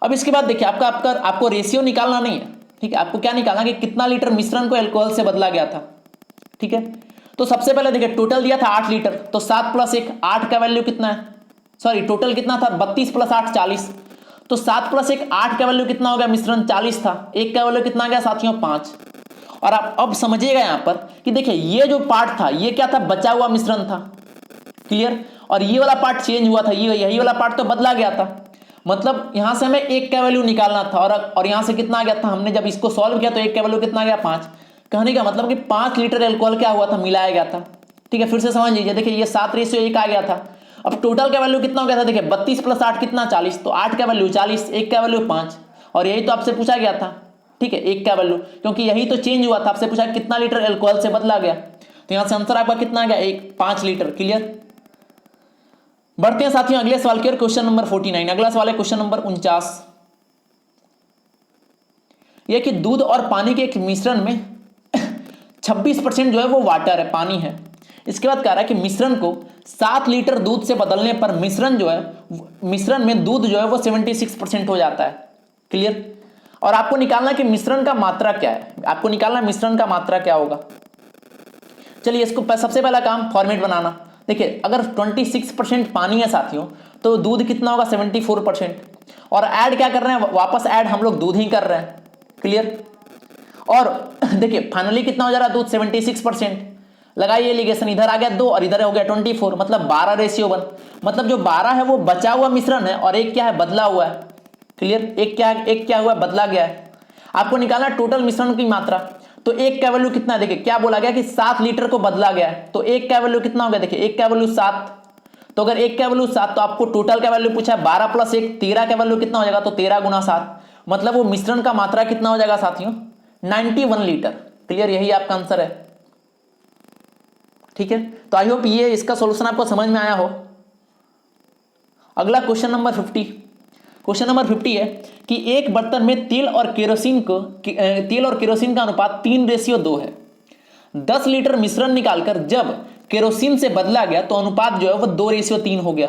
अब इसके बाद देखिए आपको रेशियो निकालना नहीं है, ठीक है, आपको क्या निकालना कि कितना लीटर मिश्रण को एल्कोहल से बदला गया था। ठीक है, तो सबसे पहले देखिए टोटल दिया था 8 लीटर, तो 7 + 1 8 का वैल्यू कितना है, सॉरी टोटल कितना था 32 + 8 40, तो 7 + 1 8 का वैल्यू कितना हो गया, मिश्रण 40 था, 1 का वैल्यू कितना आ गया साथियों 5। और आप अब समझिएगा यहां पर कि देखिए ये जो पार्ट था ये क्या था, बचा हुआ मिश्रण था। क्लियर, और ये वाला पार्ट चेंज हुआ था, ये यही वाला पार्ट तो बदला गया था, मतलब यहां से हमें 1 का वैल्यू निकालना था, और यहां से कितना आ गया था, हमने जब इसको सॉल्व किया तो 1 का वैल्यू कितना आ गया 5। कहने का मतलब कि 5 लीटर एल्कोहल क्या हुआ था, मिलाया गया था। ठीक है, फिर से समझ लीजिए, देखिए ये 7:1 आ गया था। अब टोटल का वैल्यू कितना हो गया था, देखिए 32 + 8 कितना 40, तो 8 का वैल्यू 40, 1 का वैल्यू 5, और यही तो आपसे पूछा गया था। ठीक है, 1 का वैल्यू, क्योंकि यही तो चेंज हुआ था, आपसे पूछा कितना लीटर एल्कोहल से बदला गया, तो यहां से आंसर आपका कितना आ गया 5 लीटर। क्लियर, बढ़ते हैं साथियों अगले सवाल की ओर, क्वेश्चन नंबर 49। अगला सवाल है क्वेश्चन नंबर 49। यह कि दूध और पानी के एक मिश्रण में 26% जो है वो वाटर है, पानी है। इसके बाद कह रहा है कि मिश्रण को 7 लीटर दूध से बदलने पर मिश्रण में दूध जो है वो 76% हो जाता है। क्लियर, और आपको निकालना कि मिश्रण का मात्रा क्या है, आपको निकालना मिश्रण का मात्रा क्या होगा। चलिए इसको सबसे पहला काम फॉर्मेट बनाना। देखिए अगर 26% पानी है साथियों तो दूध कितना होगा 74%, और ऐड क्या कर रहे हैं, वापस ऐड हम लोग दूध ही कर रहे हैं। क्लियर, और देखिए फाइनली कितना हो जा रहा है दूध 76%, लगाइए एलिगेशन, इधर आ गया 2 और इधर हो गया 24, मतलब 12:1, मतलब जो 12 है वो बचा हुआ मिश्रण है और एक क्या है बदला हुआ है। क्लियर, एक क्या हुआ बदला गया है। आपको निकालना टोटल मिश्रण की मात्रा, तो 1 का वैल्यू कितना है, देखिए क्या बोला गया कि 7 लीटर को बदला गया है, तो 1 का वैल्यू कितना हो गया, देखिए 1 का वैल्यू 7, तो अगर 1 का वैल्यू 7 तो आपको टोटल का वैल्यू पूछा है 12 + 1 13 का वैल्यू कितना हो जाएगा, तो 13 × 7, मतलब वो मिश्रण का मात्रा कितना हो जाएगा साथियों 91 लीटर। क्लियर, यही आपका आंसर है। ठीक है, तो आई होप ये इसका सॉल्यूशन आपको समझ में आया हो। अगला क्वेश्चन नंबर 50। क्वेश्चन नंबर 50 है कि एक बर्तन में तेल और केरोसिन का अनुपात 3:2 है। 10 लीटर मिश्रण निकालकर जब केरोसिन से बदला गया तो अनुपात जो है वो 2:3 हो गया।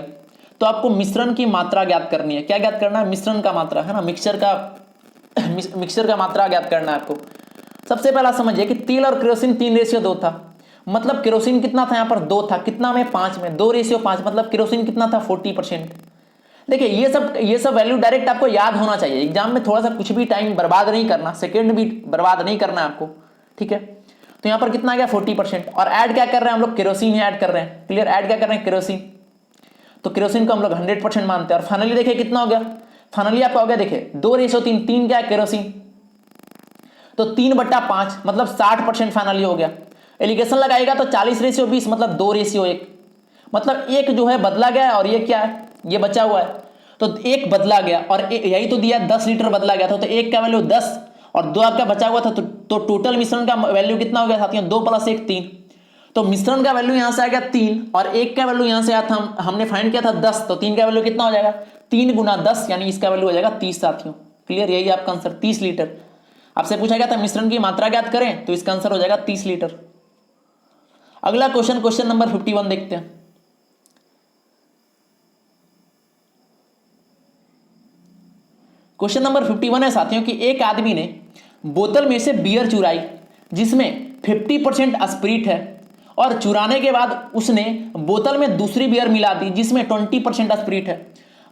तो आपको मिश्रण की मात्रा ज्ञात करनी है। क्या ज्ञात करना है, मिश्रण का मात्रा है ना, मिक्सचर का मात्रा ज्ञात करना है आपको। सबसे पहला समझिए कि तेल और केरोसिन 3:2 था, मतलब केरोसिन कितना था यहाँ पर 2 था, कितना में 5 में, 2:5, मतलब केरोसिन कितना था 40%। देखिए ये सब वैल्यू डायरेक्ट आपको याद होना चाहिए, एग्जाम में थोड़ा सा कुछ भी टाइम बर्बाद नहीं करना, सेकंड भी बर्बाद नहीं करना आपको। ठीक है, तो यहाँ पर कितना आ गया 40%। और ऐड क्या कर रहे हैं हम लोग, केरोसिन ही ऐड कर रहे हैं। क्लियर, ऐड क्या कर रहे हैं, केरोसिन। तो केरोसिन को हम लोग 100% मानते हैं। और फाइनली देखिए कितना हो गया, फाइनली आपका हो गया देखिए 2:3, 3 क्या है केरोसिन, तो 3/5 मतलब 60% फाइनली हो गया। एलिगेशन लगाएगा तो 40:20 मतलब 2:1, मतलब एक जो है बदला गया है और ये क्या है, ये बचा हुआ है। तो एक बदला गया और यही तो दिया 10 लीटर बदला गया था, तो एक का वैल्यू 10 और 2 आपका बचा हुआ था, तो टोटल मिश्रण का वैल्यू कितना हो गया साथियों, 2 + 1 3। तो मिश्रण का वैल्यू यहां से आ गया 3 और एक का वैल्यू यहां से आया था, हमने फाइंड किया था 10, तो 3 का वैल्यू कितना हो जाएगा, 3 × 10 यानी इसका वैल्यू हो जाएगा 30 साथियों। क्लियर, यही आपका आंसर 30 लीटर। आपसे पूछा गया था मिश्रण की मात्रा ज्ञात करें, तो इसका आंसर हो जाएगा 30 लीटर। अगला क्वेश्चन, क्वेश्चन नंबर 51 देखते हैं। क्वेश्चन नंबर 51 है साथियों कि एक आदमी ने बोतल में से बियर चुराई जिसमें 50% स्पिरिट है, और चुराने के बाद उसने बोतल में दूसरी बियर मिला दी जिसमें 20% स्पिरिट है।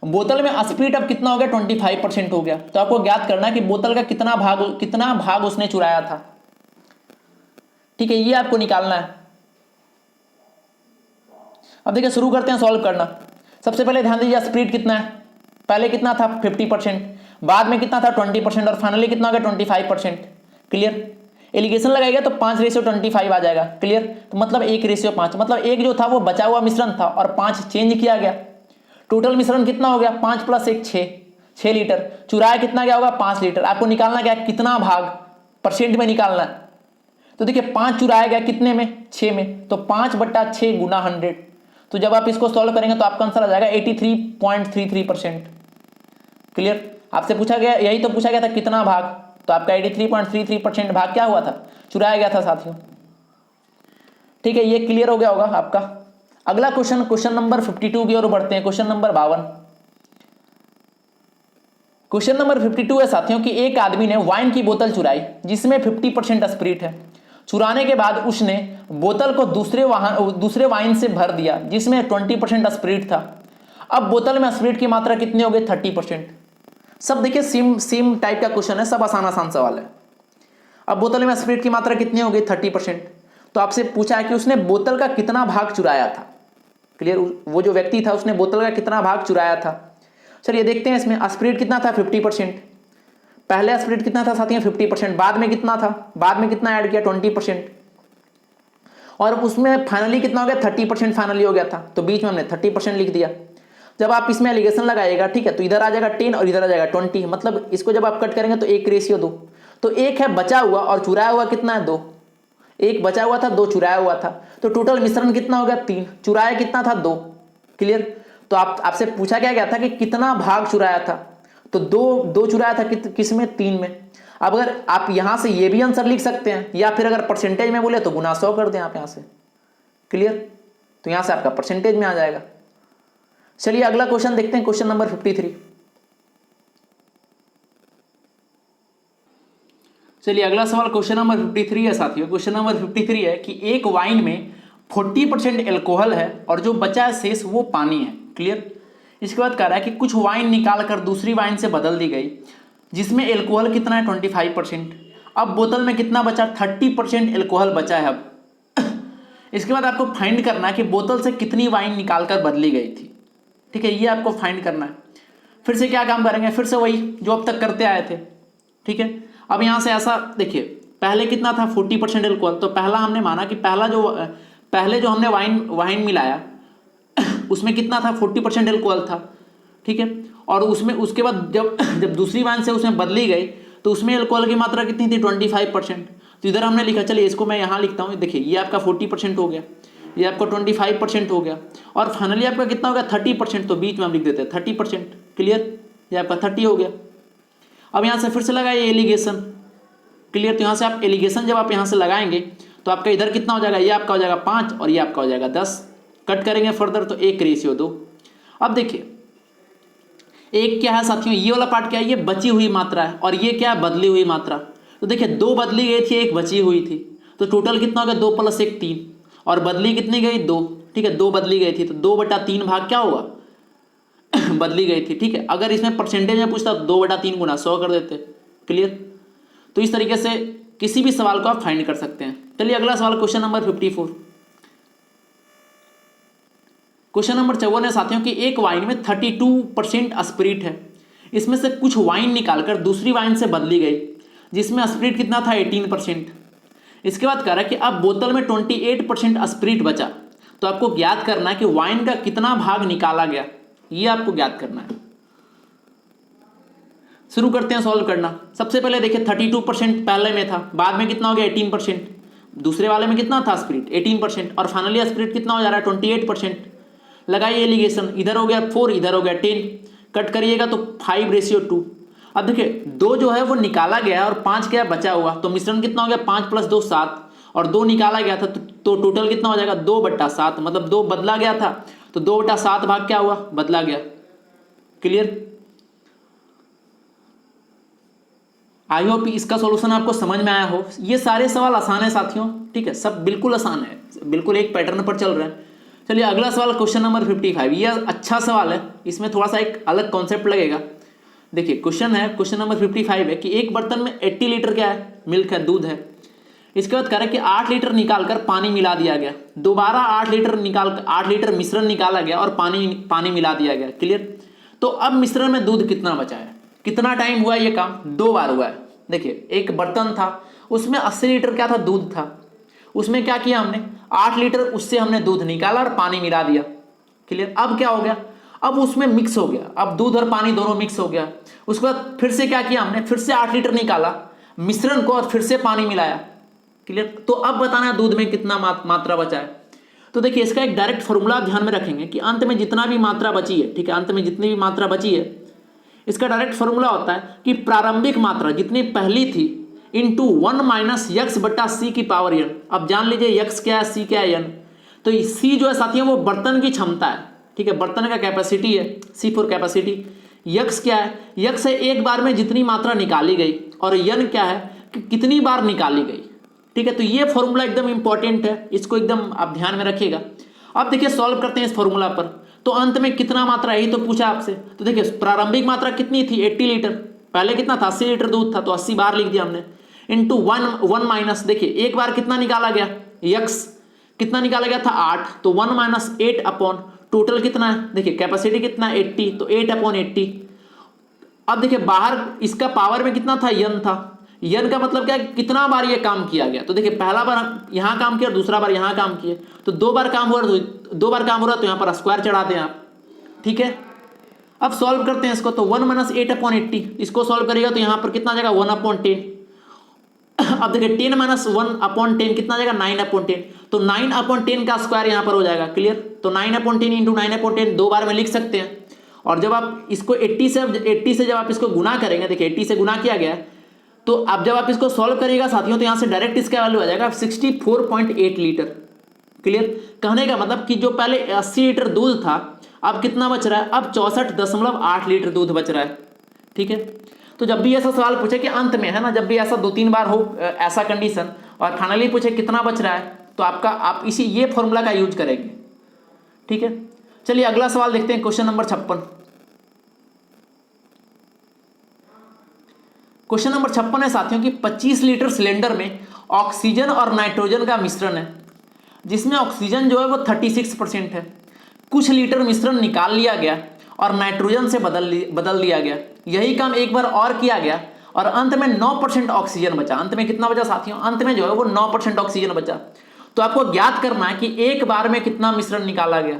बोतल में स्पिरिट अब कितना हो गया, 25% हो गया। तो आपको ज्ञात करना है कि बोतल का कितना भाग उसने चुराया था। ठीक है, ये आपको निकालना है। अब देखिए शुरू करते हैं सॉल्व करना। सबसे पहले ध्यान दीजिए स्पिरिट कितना है, पहले कितना था 50%, बाद में कितना था 20% और फाइनली कितना हो गया 25%। क्लियर, एलिगेशन लगाएगा तो 5:25 आ जाएगा। क्लियर, तो मतलब 1:5, मतलब एक जो था वो बचा हुआ मिश्रण था और 5 चेंज किया गया। टोटल मिश्रण कितना हो गया, 5 + 1 6 लीटर। चुराया कितना गया होगा 5 लीटर। आपको निकालना क्या है, कितना भाग परसेंट में निकालना है। तो देखिए 5 चुराया गया कितने में, 6 में, तो 5/6 × 100। तो जब आप इसको सॉल्व करेंगे तो आपका आंसर आ जाएगा 83.33%। क्लियर, आपसे पूछा गया, यही तो पूछा गया था कितना भाग, तो आपका 83.33% भाग क्या हुआ था, चुराया गया था साथियों। ठीक है, ये क्लियर हो गया होगा आपका। अगला क्वेश्चन, क्वेश्चन नंबर 52 की ओर बढ़ते हैं। क्वेश्चन नंबर 52, क्वेश्चन नंबर 52 है साथियों कि एक आदमी ने वाइन की बोतल चुराई जिसमें 50% स्पिरिट है। चुराने के बाद उसने बोतल को दूसरे वाइन से भर दिया जिसमें 20% स्पिरिट था। अब बोतल में स्पिरिट की मात्रा कितनी हो गई, 30%। सब देखिए सेम टाइप का क्वेश्चन है, सब आसान आसान सवाल है। अब बोतल में स्पिरिट की मात्रा कितनी हो गई, 30%। तो आपसे पूछा है कि उसने बोतल का कितना भाग चुराया था। क्लियर, वो जो व्यक्ति था उसने बोतल का कितना भाग चुराया था। चलिए देखते हैं इसमें स्पिरिट कितना था 50%। पहले स्पिरिट कितना था साथियों 50%, बाद में कितना था, बाद में कितना ऐड किया 20%, और उसमें फाइनली कितना हो गया 30% फाइनली हो गया था, तो बीच में हमने 30% लिख दिया। जब आप इसमें एलिगेशन लगाइएगा, ठीक है, तो इधर आ जाएगा 10 और इधर आ जाएगा 20, मतलब इसको जब आप कट करेंगे तो 1:2। तो एक है बचा हुआ और चुराया हुआ कितना है 2, एक बचा हुआ था 2 चुराया हुआ था, तो टोटल मिश्रण कितना हो गया 3, चुराया कितना था 2। क्लियर, तो आपसे पूछा क्या गया था कि कितना भाग चुराया था, तो 2 चुराया था किस में, 3 में। अब अगर आप यहां से ये भी आंसर लिख सकते हैं, या फिर अगर परसेंटेज में बोले तो गुना 100 कर दें आप यहां से। क्लियर, तो यहां से आपका परसेंटेज में आ जाएगा। चलिए अगला क्वेश्चन देखते हैं, क्वेश्चन नंबर 53। चलिए अगला सवाल क्वेश्चन नंबर 53 है साथियों। क्वेश्चन नंबर 53 है कि एक वाइन में 40% एल्कोहल है और जो बचा है शेष वो पानी है। क्लियर, इसके बाद कह रहा है कि कुछ वाइन निकाल कर दूसरी वाइन से बदल दी गई जिसमें एल्कोहल कितना है 25%। अब बोतल में कितना बचा, 30% एल्कोहल बचा है। अब इसके बाद आपको फाइंड करना है कि बोतल से कितनी वाइन निकाल कर बदली गई थी। ठीक है, ये आपको फाइंड करना है। फिर से क्या काम करेंगे, फिर से वही जो अब तक करते आए थे। ठीक है, अब यहां से ऐसा देखिए, पहले कितना था 40% एल्कोहल, तो पहला हमने माना कि पहले जो हमने वाइन मिलाया उसमें कितना था 40% एल्कोहल था। ठीक है, और उसमें उसके बाद जब दूसरी वाइन से उसमें बदली गई तो उसमें एल्कोहल की मात्रा कितनी थी 25%। तो इधर हमने लिखा, चलिए इसको मैं यहाँ लिखता हूँ। देखिए ये आपका 40% हो गया, ये आपका 25% हो गया, और फाइनली आपका कितना हो गया 30%, तो बीच में हम लिख देते हैं 30%। क्लियर, ये आपका 30 हो गया। अब यहाँ से फिर से लगाइए एलिगेशन। क्लियर, तो यहाँ से आप एलिगेशन जब आप यहाँ से लगाएंगे तो आपका इधर कितना हो जाएगा, ये आपका हो जाएगा 5 और ये आपका हो जाएगा 10। कट करेंगे फर्दर तो 1:2। अब देखिए एक क्या है साथियों, ये वाला पार्ट क्या है, ये बची हुई मात्रा है, और ये क्या है बदली हुई मात्रा। तो देखिए 2 बदली गई थी, 1 बची हुई थी, तो टोटल कितना हो गया 2 + 1 3, और बदली कितनी गई 2। ठीक है, 2 बदली गई थी तो 2/3 भाग क्या हुआ बदली गई थी। ठीक है, अगर इसमें परसेंटेज में पूछता 2/3 गुना 100 कर देते। क्लियर, तो इस तरीके से किसी भी सवाल को आप फाइंड कर सकते हैं। चलिए अगला सवाल क्वेश्चन नंबर 54। क्वेश्चन नंबर 54 है साथियों कि एक वाइन में 32% स्पिरिट है, इसमें से कुछ वाइन निकालकर दूसरी वाइन से बदली गई जिसमें स्पिरिट कितना था 18%। इसके बाद कह रहा है कि अब बोतल में 28% स्पिरिट बचा, तो आपको ज्ञात करना है कि वाइन का कितना भाग निकाला गया, ये आपको ज्ञात करना है। शुरू करते हैं सॉल्व करना। सबसे पहले देखिए 32% पहले में था, बाद में कितना हो गया 18%, दूसरे वाले में कितना था स्पिरिट 18%, और फाइनली स्पिरिट कितना हो जा रहा है 28%। लगाइए एलिगेशन, इधर हो गया 4, इधर हो गया 10, कट करिएगा तो 5:2। अब देखिए 2 जो है वो निकाला गया और 5 क्या बचा हुआ, तो मिश्रण कितना हो गया 5 + 2 7, और 2 निकाला गया था तो टोटल कितना हो जाएगा 2/7, मतलब 2 बदला गया था तो 2/7 भाग क्या हुआ बदला गया। क्लियर? आई होप इसका सॉल्यूशन आपको समझ में आया हो। ये सारे सवाल आसान है साथियों, ठीक है, सब बिल्कुल आसान है, बिल्कुल एक पैटर्न पर चल रहे हैं। चलिए अगला सवाल क्वेश्चन नंबर 55। ये अच्छा सवाल है, इसमें थोड़ा सा एक अलग कॉन्सेप्ट लगेगा। देखिए क्वेश्चन नंबर 55 है कि एक बर्तन में 80 लीटर क्या है, मिल्क है, दूध है। इसके बाद कह रहा है कि 8 लीटर निकालकर पानी मिला दिया गया, दोबारा 8 लीटर मिश्रण निकाला गया और पानी मिला दिया गया। क्लियर? तो अब मिश्रण में दूध कितना बचा है, कितना टाइम हुआ ये काम, 2 बार हुआ है। देखिए एक बर्तन था, उसमें 80 लीटर क्या था, दूध था, उसमें क्या किया हमने 8 लीटर उससे हमने दूध निकाला और पानी मिला दिया। क्लियर? अब क्या हो गया, अब उसमें मिक्स हो गया, अब दूध और पानी दोनों मिक्स हो गया। उसके बाद फिर से क्या किया हमने, फिर से 8 लीटर निकाला मिश्रण को और फिर से पानी मिलाया। क्लियर? तो अब बताना है दूध में कितना मात्रा बचा है। तो देखिए इसका एक डायरेक्ट फॉर्मूला ध्यान में रखेंगे कि अंत में जितना भी मात्रा बची है, ठीक है, अंत में जितनी भी मात्रा बची है, इसका डायरेक्ट फॉर्मूला होता है कि प्रारंभिक मात्रा जितनी पहली थी इंटू 1 - x/c की पावर n। अब जान लीजिए x क्या है, c क्या है, n। तो c जो है साथियों वो बर्तन की क्षमता है, ठीक है, बर्तन का कैपेसिटी है, c फॉर कैपेसिटी। x क्या है, x है एक बार में जितनी मात्रा निकाली गई, और n क्या है कि कितनी बार निकाली गई। ठीक है, तो ये फॉर्मूला एकदम इंपॉर्टेंट है, इसको एकदम आप ध्यान में रखिएगा। अब देखिए सॉल्व करते हैं इस फॉर्मूला पर। तो अंत में कितना मात्रा, यही तो पूछा आपसे। तो देखिए प्रारंभिक मात्रा कितनी थी 80 लीटर, पहले कितना था 80 लीटर दूध था, तो 80 बार लिख दिया हमने, इंटू 1 माइनस, देखिए एक बार कितना निकाला गया, x कितना निकाला गया था 8, तो 1 - 8 अपॉन टोटल कितना है, देखिए कैपेसिटी कितना 80, तो 8/80। अब देखिए बाहर इसका पावर में कितना था, n था, n का मतलब क्या है, कितना बार ये काम किया गया। तो देखिए पहला बार यहां काम किया, दूसरा बार यहां काम किए, तो 2 बार काम हो रहा, तो 2 बार काम हो रहा, तो यहां पर स्क्वायर चढ़ा दें आप। ठीक है, अब सॉल्व करते हैं इसको। तो 1 - 8/80 इसको सॉल्व करेगा तो यहां पर कितना आ जाएगा 1/10। अब देखिए 10 - 1/10 कितना आ जाएगा 9/10, तो 9/10 का स्क्वायर यहां पर हो जाएगा। क्लियर? तो 9/10 इंटू 9/10 2 बार में लिख सकते हैं। और जब आप इसको 80 से जब आप इसको गुना करेंगे, देखिए 80 से गुना किया गया, तो अब जब आप इसको सॉल्व करिएगा साथियों, तो यहां से डायरेक्ट इसका वैल्यू आ जाएगा 64.8 लीटर। क्लियर? कहने का मतलब कि जो पहले 80 लीटर दूध था, अब कितना बच रहा है, अब 64.8 लीटर दूध बच रहा है। ठीक है, तो जब भी ऐसा सवाल पूछे कि अंत में, है ना, जब भी ऐसा 2-3 बार हो ऐसा कंडीशन, और फाइनली पूछे कितना बच रहा है, तो आप इसी ये फॉर्मूला का यूज करेंगे। ठीक है, चलिए अगला सवाल देखते हैं, क्वेश्चन नंबर 56। क्वेश्चन नंबर 56 है साथियों कि 25 लीटर सिलेंडर में ऑक्सीजन और नाइट्रोजन का मिश्रण है, जिसमें ऑक्सीजन जो है वो 36% है। कुछ लीटर मिश्रण निकाल लिया गया और नाइट्रोजन से बदल दिया गया। यही काम एक बार और किया गया और अंत में 9% ऑक्सीजन बचा। अंत में कितना बचा साथियों, अंत में जो है वो 9% ऑक्सीजन बचा। तो आपको ज्ञात करना है कि एक बार में कितना मिश्रण निकाला गया।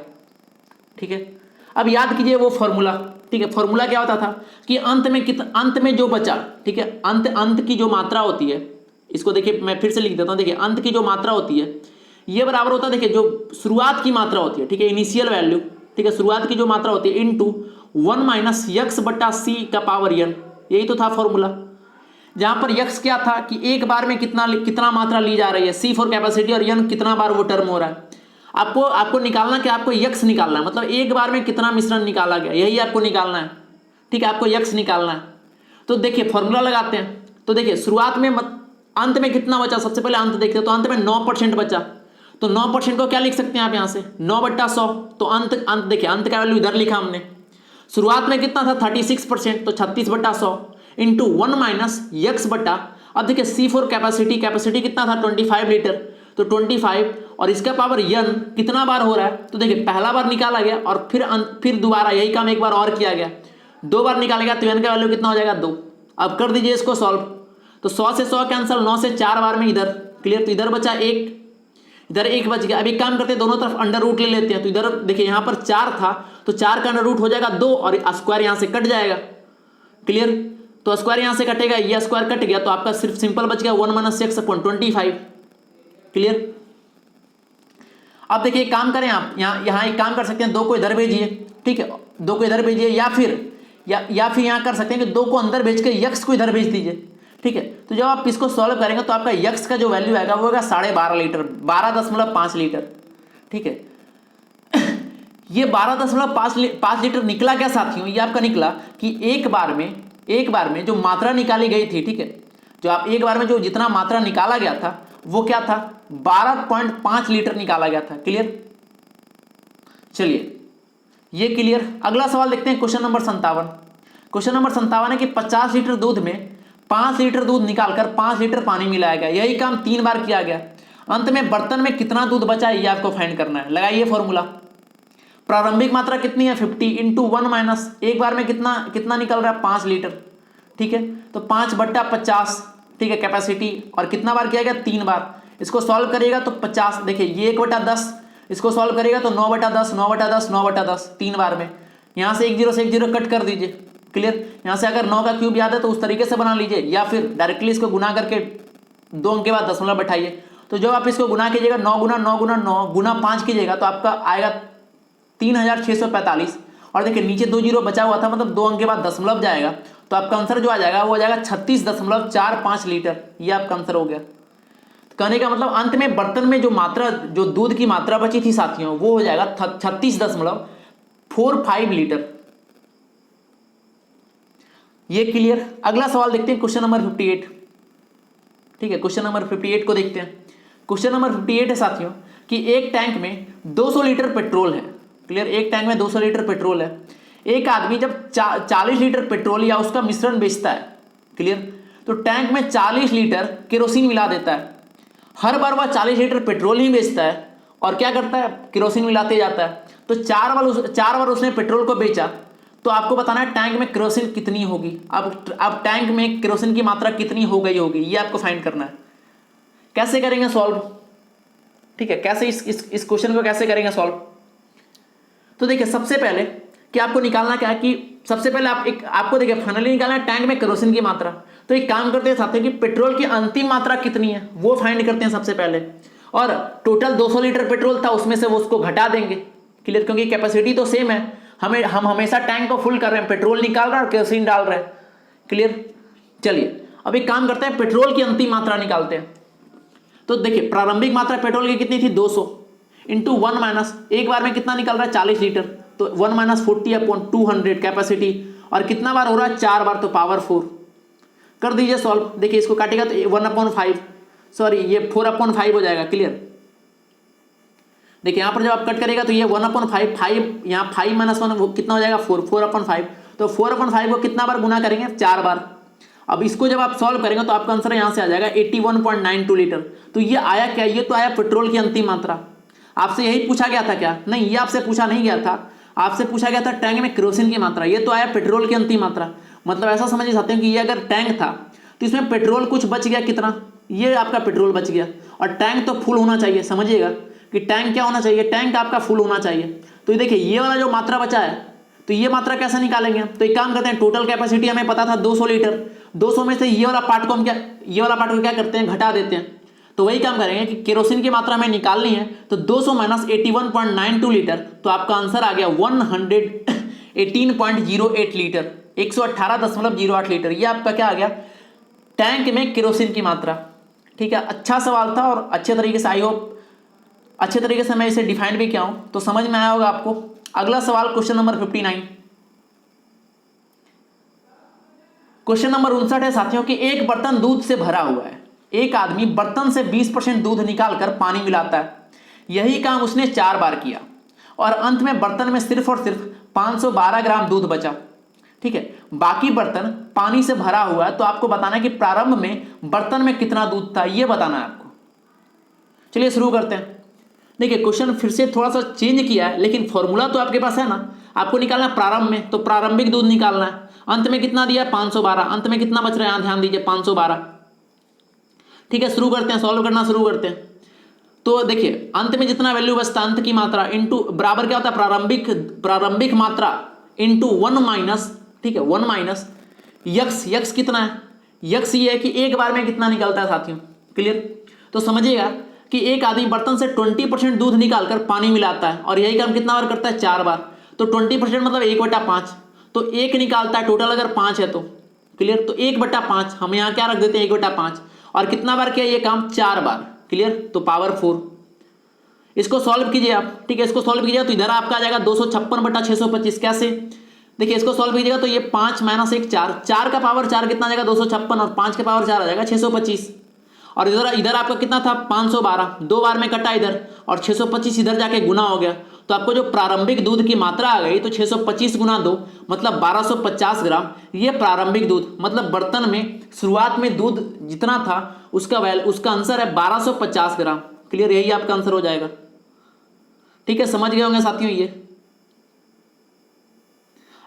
ठीक है, अब याद कीजिए वो फॉर्मूला। ठीक है, फॉर्मूला क्या होता था कि अंत में जो बचा, ठीक है, अंत की जो मात्रा होती है, इसको देखिए मैं फिर से लिख देता हूं। देखिए अंत की जो मात्रा होती है ये बराबर होता है, देखिए जो शुरुआत की मात्रा होती है, ठीक है, इनिशियल वैल्यू, ठीक है, शुरुआत की जो मात्रा होती है इनटू 1 - x/c का पावर n। यही तो था फॉर्मूला, जहां पर x क्या था कि एक बार में कितना मात्रा ली जा रही है, c फॉर कैपेसिटी, और n कितना बार वो टर्म हो रहा है। आपको निकालना कि आपको x निकालना है, मतलब एक बार में कितना मिश्रण निकाला गया, यही आपको निकालना है। ठीक है, आपको x निकालना है। तो देखिए फॉर्मूला लगाते हैं। तो देखिए शुरुआत में अंत में कितना बचा, सबसे पहले अंत देखते हैं। तो अंत में 9% बचा, तो 9% को क्या लिख सकते हैं आप यहां से 9/100। तो अंत देखिए अंत का वैल्यू इधर लिखा हमने। शुरुआत में कितना था 36%, तो 36/100 इंटू 1 - x/, अब देखिए C4 कैपेसिटी कितना था 25 लीटर, तो 25 और इसका पावर n कितना बार हो रहा है, तो देखिए पहला बार निकाला गया और फिर दोबारा यही काम एक बार और किया गया, 2 बार निकाला गया, तो n का वैल्यू कितना हो जाएगा 2। अब कर दीजिए इसको सॉल्व, तो 100 से 100 कैंसिल, 9 से 4 बार में इधर क्लियर, तो इधर बचा 1, इधर 1 बच गया। अब एक काम करते हैं दोनों तरफ अंडर रूट ले लेते हैं, तो इधर देखिए यहाँ पर 4 था तो 4 का अंडर रूट हो जाएगा 2 और स्क्वायर यहाँ से कट जाएगा क्लियर, तो स्क्वायर यहाँ से कटेगा, ये स्क्वायर कट गया, तो आपका सिर्फ सिंपल बच गया 1 - x/25 क्लियर। अब देखिए काम करें आप यहाँ एक काम कर सकते हैं, 2 को इधर भेजिए, ठीक है, 2 को इधर भेजिए या फिर यहाँ कर सकते हैं कि 2 को अंदर भेज के यक्स को इधर भेज दीजिए, ठीक है। तो जब आप इसको सॉल्व करेंगे तो आपका यक्स का जो वैल्यू आएगा वो होगा 12.5 लीटर, 12.5 लीटर, ठीक है। ये 12.5 लीटर निकला क्या साथियों, ये आपका निकला कि एक बार में जो मात्रा निकाली गई थी, ठीक है, जो आप एक बार में जो जितना मात्रा निकाला गया था वो क्या था 12.5 लीटर निकाला गया था क्लियर। चलिए ये क्लियर। अगला सवाल देखते हैं क्वेश्चन नंबर 57। क्वेश्चन नंबर 57 है कि 50 लीटर दूध में 5 लीटर दूध निकालकर 5 लीटर पानी मिलाया गया, यही काम 3 बार किया गया, अंत में बर्तन में कितना दूध बचा है ये आपको फाइंड करना है। लगाइए फॉर्मूला, प्रारंभिक मात्रा कितनी है 50 × 1 माइनस एक बार में कितना निकल रहा है 5 लीटर, ठीक है, तो 5/50, ठीक है कैपेसिटी, और कितना बार किया गया 3 बार। इसको सॉल्व करिएगा तो 50, देखिए ये 1/10, इसको सॉल्व करिएगा तो 9/10 9/10 9/10 3 बार में, यहाँ से 1 0 से 1 0 कट कर दीजिए क्लियर। यहाँ से अगर 9 का क्यूब याद है तो उस तरीके से बना लीजिए, या फिर डायरेक्टली इसको गुना करके 2 अंक के बाद दशमलव बैठाइए। तो जब आप इसको गुना कीजिएगा 9 × 9 × 9 गुना 5 कीजिएगा तो आपका आएगा 3645, और देखिए नीचे 2 0 बचा हुआ था, मतलब 2 अंक के बाद दशमलव जाएगा, तो आपका आंसर जो आ जाएगा वो आ जाएगा 36.45 लीटर, ये आपका आंसर हो गया। कहने का मतलब अंत में बर्तन में जो दूध की मात्रा बची थी साथियों वो हो जाएगा 36.45 लीटर, ये क्लियर। अगला सवाल देखते हैं क्वेश्चन नंबर 58, ठीक है, क्वेश्चन नंबर 58 को देखते हैं। क्वेश्चन नंबर 58 है साथियों कि एक टैंक में 200 लीटर पेट्रोल है क्लियर, एक टैंक में 200 लीटर पेट्रोल है। एक आदमी जब 40 लीटर पेट्रोल या उसका मिश्रण बेचता है क्लियर, तो टैंक में 40 लीटर केरोसिन मिला देता है। हर बार वह 40 लीटर पेट्रोल ही बेचता है और क्या करता है केरोसिन मिलाते जाता है। तो 4 बार उसने पेट्रोल को बेचा, तो आपको बताना है टैंक में केरोसिन कितनी होगी। अब टैंक में केरोसिन की मात्रा कितनी हो गई होगी ये आपको फाइंड करना है। कैसे करेंगे सॉल्व, ठीक है, कैसे इस क्वेश्चन को कैसे करेंगे सॉल्व। तो देखिए सबसे पहले कि आपको निकालना क्या है कि सबसे पहले आपको देखिए फाइनली निकालना है टैंक में केरोसिन की मात्रा। तो एक काम करते हैं साथियों कि पेट्रोल की अंतिम मात्रा कितनी है वो फाइंड करते हैं सबसे पहले, और टोटल 200 लीटर पेट्रोल था उसमें से वो उसको घटा देंगे क्लियर, क्योंकि कैपेसिटी तो सेम है, हम हमेशा टैंक को फुल कर रहे हैं, पेट्रोल निकाल रहे हैं और केरोसिन डाल रहे हैं क्लियर। चलिए अब एक काम करते हैं पेट्रोल की अंतिम मात्रा निकालते हैं। तो देखिए प्रारंभिक मात्रा पेट्रोल की कितनी थी 200 × 1 माइनस एक बार में कितना निकल रहा है 40 लीटर, तो 1 - 40/200 कैपेसिटी, और कितना बार हो रहा है 4 बार, तो पावर 4 कर दीजिए सॉल्व। देखिए इसको काटेगा तो 1/5 सॉरी ये 4/5 हो जाएगा क्लियर। देखिए यहाँ पर जब आप कट करेगा तो ये 1/5 5 यहाँ 5 - 1 वो कितना हो जाएगा 4/5, तो 4/5 को कितना बार गुना करेंगे 4 बार। अब इसको जब आप सॉल्व करेंगे तो आपका आंसर यहाँ से आ जाएगा 81.92 लीटर। तो ये आया क्या, ये तो आया पेट्रोल की अंतिम मात्रा। आपसे यही पूछा गया था क्या, नहीं ये आपसे पूछा नहीं गया था, आपसे पूछा गया था टैंक में केरोसिन की मात्रा, ये तो आया पेट्रोल की अंतिम मात्रा। मतलब ऐसा समझ सकते हैं कि ये अगर टैंक था तो इसमें पेट्रोल कुछ बच गया, कितना, ये आपका पेट्रोल बच गया, और टैंक तो फुल होना चाहिए, समझिएगा कि टैंक क्या होना चाहिए, टैंक आपका फुल होना चाहिए। तो ये देखिए ये वाला जो मात्रा बचा है तो ये मात्रा कैसे निकालेंगे, तो एक काम करते हैं टोटल कैपेसिटी हमें पता था 200 लीटर, 200 में से ये वाला पार्ट को क्या करते हैं घटा देते हैं। तो वही काम करेंगे कि केरोसिन की मात्रा हमें निकालनी है, तो 200 - 81.92 लीटर, तो आपका आंसर आ गया 118.08 लीटर, 118.08 लीटर। ये आपका क्या आ गया टैंक में केरोसिन की मात्रा। ठीक है, अच्छा सवाल था और अच्छे तरीके से आई होप अच्छे तरीके से मैं इसे डिफाइन भी किया हूं, तो समझ में आया होगा आपको। अगला सवाल क्वेश्चन नंबर 59। क्वेश्चन नंबर 59 है साथियों कि एक बर्तन दूध से भरा हुआ है, एक आदमी बर्तन से 20% दूध निकालकर पानी मिलाता है। यही काम उसने 4 बार किया और अंत में बर्तन में सिर्फ और सिर्फ 512 ग्राम दूध बचा। ठीक है। बाकी बर्तन पानी से भरा हुआ है, तो आपको बताना है कि प्रारंभ में बर्तन में कितना दूध था, यह बताना है आपको। चलिए शुरू करते हैं। देखिए क्वेश्चन फिर से थोड़ा सा चेंज किया है, लेकिन फॉर्मूला तो आपके पास है ना। आपको निकालना है प्रारंभ में, तो प्रारंभिक दूध निकालना है। अंत में कितना दिया है 512, अंत में कितना बच रहा है यहाँ ध्यान दीजिए 512। ठीक है, शुरू करते हैं, सॉल्व करना शुरू करते हैं। तो देखिए अंत में जितना वैल्यू बचता है, अंत की मात्रा इंटू बराबर क्या होता है, प्रारंभिक मात्रा इंटू 1 माइनस, ठीक है 1 माइनस यक्स। यक्स कितना है, यक्स ये है कि एक बार में कितना निकलता है साथियों। क्लियर, तो समझिएगा कि एक आदमी बर्तन से 20% दूध निकालकर पानी मिलाता है, और यही काम कितना बार करता है, 4 बार। तो 20% मतलब 1/5, तो 1 निकालता है, टोटल अगर 5 है तो। क्लियर, तो 1/5 हम यहाँ क्या रख देते हैं 1/5, और कितना बार किया ये काम, 4 बार। क्लियर, तो पावर 4। इसको सॉल्व कीजिए आप, ठीक है, इसको सॉल्व कीजिए तो इधर आपका आ जाएगा 256/625। कैसे, देखिए इसको सॉल्व कीजिएगा तो ये 5 माइनस 1 4, 4 का पावर 4 कितना आ जाएगा 256, और 5 का पावर 4 आ जाएगा 625। और इधर आपका कितना था 512, 2 बार में कटा इधर, और 625 इधर जाके गुना हो गया। तो आपको जो प्रारंभिक दूध की मात्रा आ गई, तो 625 गुना 2 मतलब 1250 ग्राम। ये प्रारंभिक दूध मतलब बर्तन में शुरुआत में दूध जितना था उसका आंसर है 1250 ग्राम। क्लियर, यही आपका आंसर हो जाएगा। ठीक है, समझ गए होंगे साथियों ये।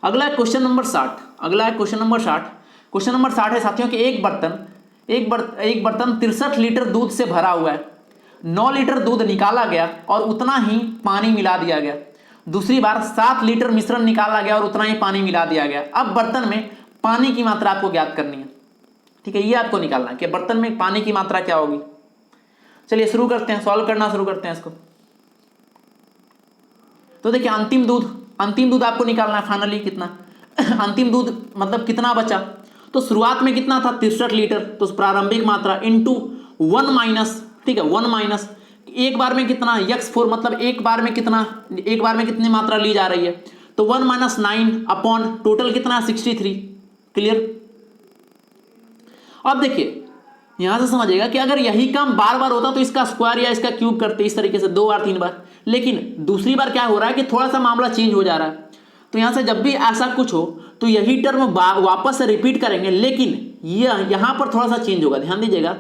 अगला है क्वेश्चन नंबर 60। अगला है क्वेश्चन नंबर 60। क्वेश्चन नंबर 60 है साथियों कि एक बर्तन 63 लीटर दूध से भरा हुआ है। 9 लीटर दूध निकाला गया और उतना ही पानी मिला दिया गया। दूसरी बार 7 लीटर मिश्रण निकाला गया और उतना ही पानी मिला दिया गया। अब बर्तन में पानी की मात्रा आपको ज्ञात करनी है। ठीक है, ये आपको निकालना है कि बर्तन में पानी की मात्रा क्या होगी। चलिए शुरू करते हैं, सॉल्व करना शुरू करते हैं इसको। तो देखिए अंतिम दूध आपको निकालना है फाइनली कितना अंतिम दूध मतलब कितना बचा। तो शुरुआत में कितना था 63 लीटर, तो प्रारंभिक मात्रा इंटू 1 माइनस, ठीक है 1 माइनस एक बार में कितना x4 मतलब एक बार में कितनी मात्रा ली जा रही है, तो 1 माइनस 9 अपॉन टोटल कितना 63। क्लियर, अब देखिए यहां से समझिएगा कि अगर यही काम बार बार होता तो इसका स्क्वायर या इसका क्यूब करते इस तरीके से 2 बार 3 बार। लेकिन दूसरी बार क्या हो रहा है कि थोड़ा सा मामला चेंज हो जा रहा है। तो यहां से जब भी ऐसा कुछ हो तो यही टर्म वापस से रिपीट करेंगे, लेकिन ये यहां पर थोड़ा सा चेंज होगा। ध्यान दीजिएगा,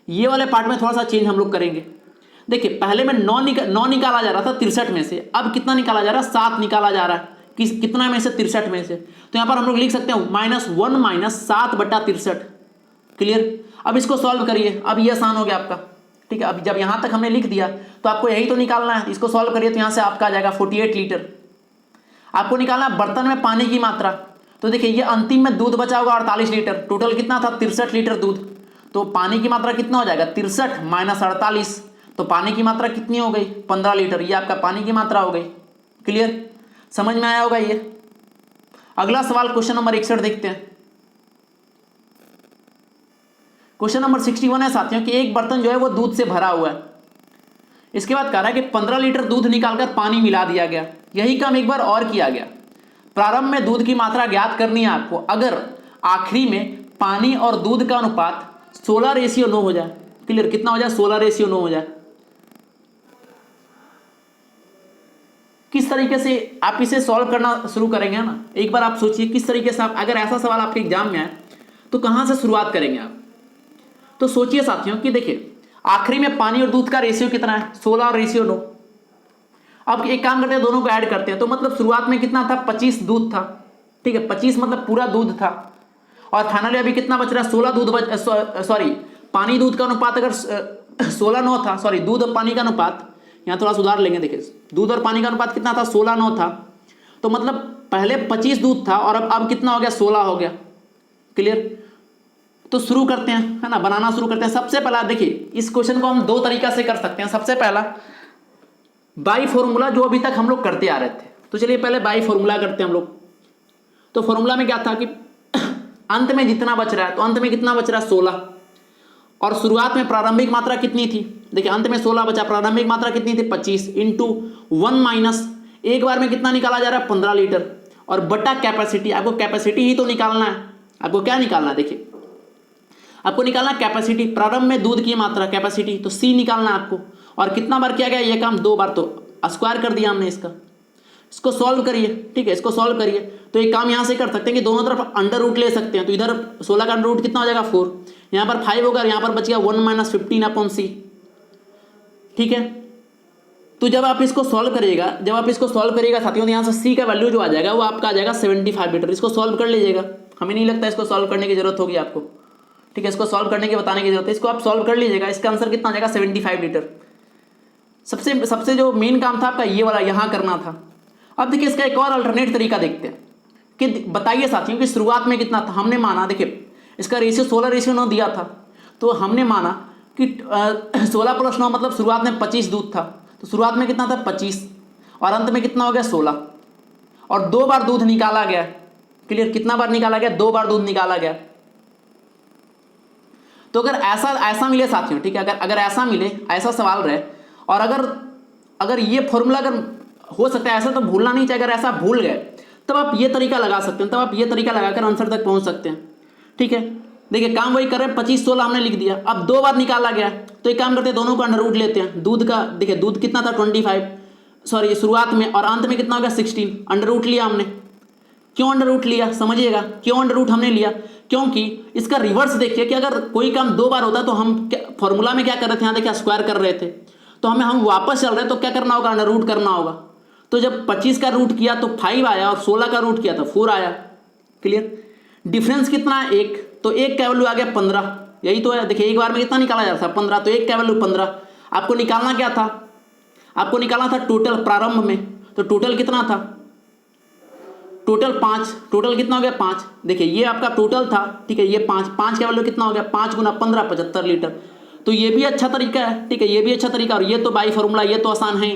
ये वाले पार्ट में थोड़ा सा चेंज हम लोग करेंगे। देखिए पहले में 9 निकाला जा रहा था 63 में से, अब कितना निकाला जा रहा है 7 निकाला जा रहा है। कितना में से 63 में से, तो यहां पर हम लोग लिख सकते हैं -1 माइनस 7/63। क्लियर, अब इसको सॉल्व करिए, अब ये आसान हो गया आपका। ठीक है, अब जब यहां तक हमने लिख दिया तो आपको यही तो निकालना है। इसको सॉल्व करिए तो यहां से आपका आ जाएगा 48 लीटर। आपको निकालना है बर्तन में पानी की मात्रा। तो देखिए ये अंतिम में दूध बचा होगा 48 लीटर, टोटल कितना था 63 लीटर दूध। तो पानी की मात्रा कितना हो जाएगा 63 माइनस 48, तो पानी की मात्रा कितनी हो गई 15 लीटर। ये आपका पानी की मात्रा हो गई। क्लियर, समझ में आया होगा ये। अगला सवाल क्वेश्चन नंबर 61 देखते हैं। क्वेश्चन नंबर 61 है साथियों कि एक बर्तन जो है वो दूध से भरा हुआ है। इसके बाद कह रहा है कि 15 लीटर दूध निकालकर पानी मिला दिया गया। यही काम एक बार और किया गया। प्रारंभ में दूध की मात्रा ज्ञात करनी है आपको अगर आखिरी में पानी और दूध का अनुपात 16:9 हो जाए। क्लियर, कितना हो जाए 16:9 हो जाए। किस तरीके से आप इसे सॉल्व करना शुरू करेंगे ना, एक बार आप सोचिए किस तरीके से आप, अगर ऐसा सवाल आपके एग्जाम में आए तो कहां से शुरुआत करेंगे आप। तो सोचिए साथियों कि देखिए आखिरी में पानी और दूध का रेशियो कितना है 16:9। अब एक काम करते हैं, दोनों को ऐड करते हैं। तो मतलब शुरुआत में कितना था 25 दूध था। ठीक है, 25 मतलब पूरा दूध था, और फाइनली अभी कितना बच रहा है 16 दूध सॉरी पानी दूध का अनुपात अगर 16:9 था, सॉरी दूध और पानी का अनुपात, यहाँ थोड़ा सुधार लेंगे। देखिए दूध और पानी का अनुपात कितना था 16:9 था। तो मतलब पहले 25 दूध था और अब कितना हो गया 16 हो गया। क्लियर, तो शुरू करते हैं, है ना, बनाना शुरू करते हैं। सबसे पहला देखिए इस क्वेश्चन को हम 2 तरीका से कर सकते हैं। सबसे पहला बाई फॉर्मूला, जो अभी तक हम लोग करते आ रहे थे। तो चलिए पहले बाई फॉर्मूला करते हैं हम लोग। तो फॉर्मूला में क्या था कि अंत में जितना बच रहा है, तो अंत में कितना बच रहा है 16, और शुरुआत में प्रारंभिक मात्रा कितनी थी, देखिए अंत में 16 बचा, प्रारंभिक मात्रा कितनी थी 25 इंटू 1 माइनस एक बार में कितना निकाला जा रहा है 15 लीटर, और बटा कैपेसिटी। आपको कैपेसिटी ही तो निकालना है। आपको क्या निकालना है, देखिए आपको निकालना कैपेसिटी, प्रारंभ में दूध की मात्रा कैपेसिटी, तो सी निकालना है आपको। और कितना बार किया गया ये काम 2 बार, तो स्क्वायर कर दिया हमने इसका। इसको सॉल्व करिए, ठीक है, इसको सॉल्व करिए। तो एक काम यहाँ से कर सकते हैं कि दोनों तरफ अंडर रूट ले सकते हैं। तो इधर 16 का अंडर रूट कितना हो जाएगा 4, यहाँ पर 5 होगा, यहाँ पर बच गया 1 - 15/c, ठीक है। तो जब आप इसको सॉल्व करिएगा, साथियों, तो यहाँ से c का वैल्यू जो आ जाएगा वो आपका आ जाएगा 75 लीटर। इसको सॉल्व कर लीजिएगा, हमें नहीं लगता इसको सॉल्व करने की जरूरत होगी आपको, ठीक है, इसको सॉल्व करने की बताने की जरूरत है, इसको आप सॉल्व कर लीजिएगा। इसका आंसर कितना आ जाएगा 75 लीटर। सबसे जो मेन काम था आपका ये वाला यहाँ करना था। अब देखिए इसका एक और अल्टरनेट तरीका देखते हैं कि बताइए साथियों कि शुरुआत में कितना था। हमने माना, देखिए इसका रेशियो 16:9 दिया था, तो हमने माना कि 16 + 9 मतलब शुरुआत में 25 दूध था। तो शुरुआत में कितना था 25 और अंत में कितना हो गया 16, और 2 बार दूध निकाला गया। क्लियर, कितना बार निकाला गया, 2 बार दूध निकाला गया। तो अगर ऐसा मिले साथियों, ठीक है, अगर ऐसा मिले, ऐसा सवाल रहे, और अगर ये फॉर्मूला अगर हो सकता है, ऐसा तो भूलना नहीं चाहिए, अगर ऐसा भूल गए तब आप ये तरीका लगा सकते हैं, तब आप ये तरीका लगाकर आंसर तक पहुंच सकते हैं, ठीक है। देखिए काम वही कर रहे हैं, 25 16 हमने लिख दिया, अब 2 बार निकाला गया, तो एक काम करते हैं दोनों का अंडर रूट लेते हैं। दूध का देखिए दूध कितना था 25, सॉरी शुरुआत में, और अंत में कितना हो गया 16, अंडर रूट लिया हमने। क्यों अंडर रूट लिया समझिएगा, क्यों अंडर रूट हमने लिया, क्योंकि इसका रिवर्स देखिए कि अगर कोई काम 2 बार होता तो हम फॉर्मूला में क्या कर रहे थे, यहाँ देखिए स्क्वायर कर रहे थे, तो हम वापस चल रहे हैं, तो क्या करना होगा, अंडर रूट करना होगा। तो जब 25 का रूट किया तो 5 आया, और 16 का रूट किया तो 4 आया। क्लियर, डिफरेंस कितना है 1, तो 1 का वैल्यू आ गया 15, यही तो है। देखिए एक बार में कितना निकाला जा रहा था 15, तो 1 का वैल्यू 15। आपको निकालना क्या था, आपको निकालना था टोटल प्रारंभ में, तो टोटल कितना था, टोटल 5, टोटल कितना हो गया 5। देखिए ये आपका टोटल था, ठीक है, ये 5 का वैल्यू कितना हो गया 5 × 15 75 लीटर। तो ये भी अच्छा तरीका है, ठीक है, ये भी अच्छा तरीका, और ये तो बाई फॉर्मूला, ये तो आसान है।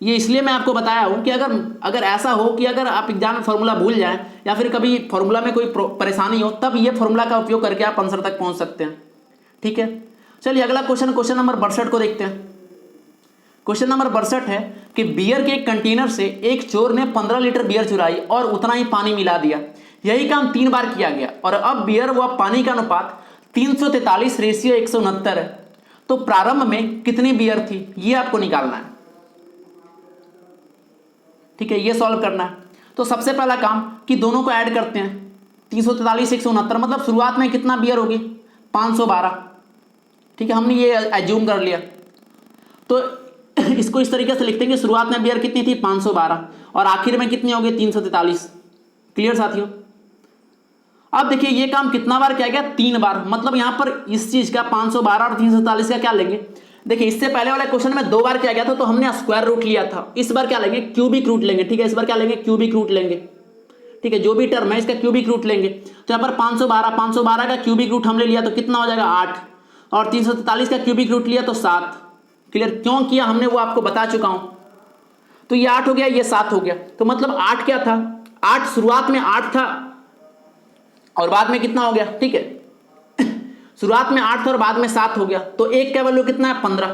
ये इसलिए मैं आपको बताया हूँ कि अगर ऐसा हो कि अगर आप एग्जाम में फॉर्मूला भूल जाएं, या फिर कभी फॉर्मूला में कोई परेशानी हो, तब ये फॉर्मूला का उपयोग करके आप आंसर तक पहुँच सकते हैं, ठीक है। चलिए अगला क्वेश्चन नंबर 62 को देखते हैं। क्वेश्चन नंबर 62 है कि बियर के एक कंटेनर से एक चोर ने 15 लीटर बियर चुराई और उतना ही पानी मिला दिया। यही काम 3 बार किया गया, और अब बियर व पानी का अनुपात 343:169 है। तो प्रारंभ में कितनी बियर थी, ये आपको निकालना है, ठीक है, ये सॉल्व करना है। तो सबसे पहला काम कि दोनों को ऐड करते हैं, 343:169 मतलब शुरुआत में कितना बियर होगी 512, ठीक है, हमने ये एज्यूम कर लिया। तो इसको इस तरीके से लिखते हैं कि शुरुआत में बियर कितनी थी 512, और आखिर में कितनी होगी 343। क्लियर साथियों, अब देखिए ये काम कितना बार किया गया 3 बार, मतलब यहां पर इस चीज का 512 और 343 का क्या लेंगे। देखिए इससे पहले वाले क्वेश्चन में 2 बार किया गया था, तो हमने स्क्वायर रूट लिया था। इस बार क्या लेंगे, क्यूबिक रूट लेंगे, ठीक है, इस बार क्या लेंगे क्यूबिक रूट लेंगे, ठीक है, जो भी टर्म है इसका क्यूबिक रूट लेंगे। तो यहाँ पर 512 का क्यूबिक रूट हमने लिया तो कितना हो जाएगा 8, और 343 का क्यूबिक रूट लिया तो 7। क्लियर, क्यों किया हमने वो आपको बता चुका हूं। तो ये 8 हो गया, ये 7 हो गया, तो मतलब 8 क्या था, 8 शुरुआत में 8 था और बाद में कितना हो गया, ठीक है, शुरुआत में 8 था और बाद में 7 हो गया। तो 1 का वैल्यू कितना है 15,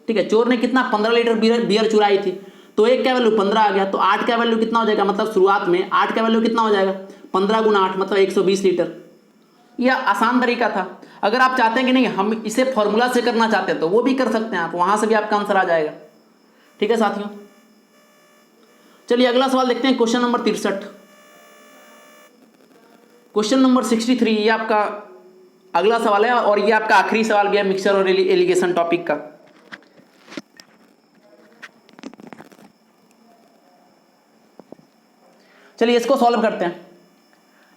ठीक है, चोर ने कितना 15 लीटर बियर चुराई थी, तो 1 का वैल्यू 15 आ गया। तो 8 का वैल्यू कितना हो जाएगा, मतलब शुरुआत में 8 का वैल्यू कितना हो जाएगा 15 × 8 मतलब 120 लीटर। यह आसान तरीका था। अगर आप चाहते हैं कि नहीं हम इसे फॉर्मूला से करना चाहते हैं तो वो भी कर सकते हैं आप, वहां से भी आपका आंसर आ जाएगा, ठीक है साथियों। चलिए अगला सवाल देखते हैं, क्वेश्चन नंबर 63। क्वेश्चन नंबर 63 ये आपका अगला सवाल है, और ये आपका आखिरी सवाल भी है मिक्सचर और एलिगेशन टॉपिक का। चलिए इसको सॉल्व करते हैं।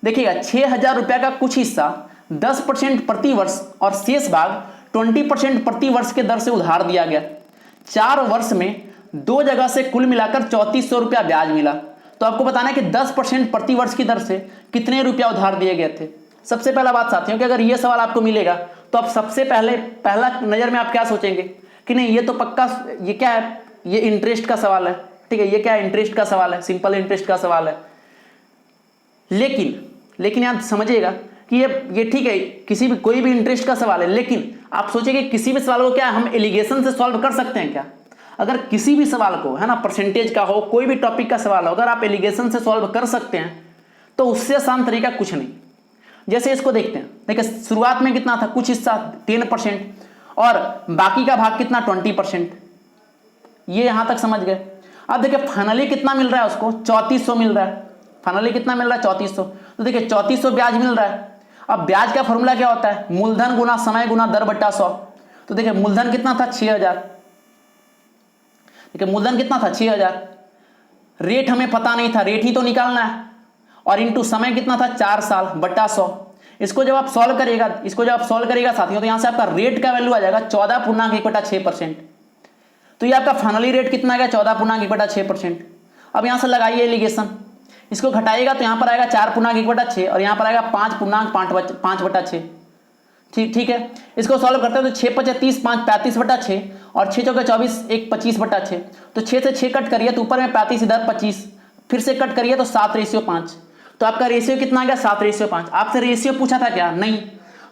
देखिएगा 6,000 रुपया का कुछ हिस्सा 10% प्रति वर्ष और शेष भाग 20% प्रति वर्ष के दर से उधार दिया गया। 4 वर्ष में 2 जगह से कुल मिलाकर 3400 रुपया ब्याज मिला। तो आपको बताना है कि 10% प्रति वर्ष की दर से कितने रुपया उधार दिए गए थे। सबसे पहला बात साथियों कि अगर यह सवाल आपको मिलेगा तो आप सबसे पहला नजर में आप क्या सोचेंगे कि नहीं ये तो पक्का, ये क्या है, ये इंटरेस्ट का सवाल है, ठीक है, ये क्या है इंटरेस्ट का सवाल है, सिंपल इंटरेस्ट का सवाल है। लेकिन आप समझिएगा कि ये ठीक है, किसी भी कोई भी इंटरेस्ट का सवाल है, लेकिन आप सोचेंगे किसी भी सवाल को क्या हम एलिगेशन से सॉल्व कर सकते हैं क्या। अगर किसी भी सवाल को है ना, परसेंटेज का हो, कोई भी टॉपिक का सवाल हो, अगर आप एलिगेशन से सॉल्व कर सकते हैं तो उससे आसान तरीका कुछ नहीं। जैसे इसको देखते हैं, देखिए शुरुआत में कितना था, कुछ हिस्सा 10% और बाकी का भाग कितना 20%, ये यहां तक समझ गए। अब देखिए फाइनली कितना मिल रहा है उसको, 3400 मिल रहा है। फाइनली कितना मिल रहा है, 3400। तो देखिए 3400 ब्याज मिल रहा है। अब ब्याज का फॉर्मूला क्या होता है, मूलधन गुना समय गुना दर बट्टा 100। तो देखिए मूलधन कितना था, 6000। देखिए मूलधन कितना था, 6000। रेट हमें पता नहीं था, रेट ही तो निकालना है, और इंटू समय कितना था, 4 साल बट्टा 100। इसको जब आप सॉल्व करिएगा साथियों, तो यहां से आपका रेट का वैल्यू आ जाएगा 14.1/6%। तो ये आपका फाइनली रेट कितना आ गया, 14.1/6%। अब यहां से लगाइए एलिगेशन, इसको घटाइएगा तो यहां पर आएगा 4.1/6 और यहां पर आएगा 5.5/6। ठीक है, इसको सॉल्व करते हैं तो 6 × 5 = 30, 5 = 35/6 और 6 × 4 = 24, 1 25/6। तो 6 से 6 कट करिए तो ऊपर में 35, इधर 25, फिर से कट करिए तो 7:5। तो आपका रेशियो कितना आ गया, 7:5। आपसे रेशियो पूछा था क्या, नहीं,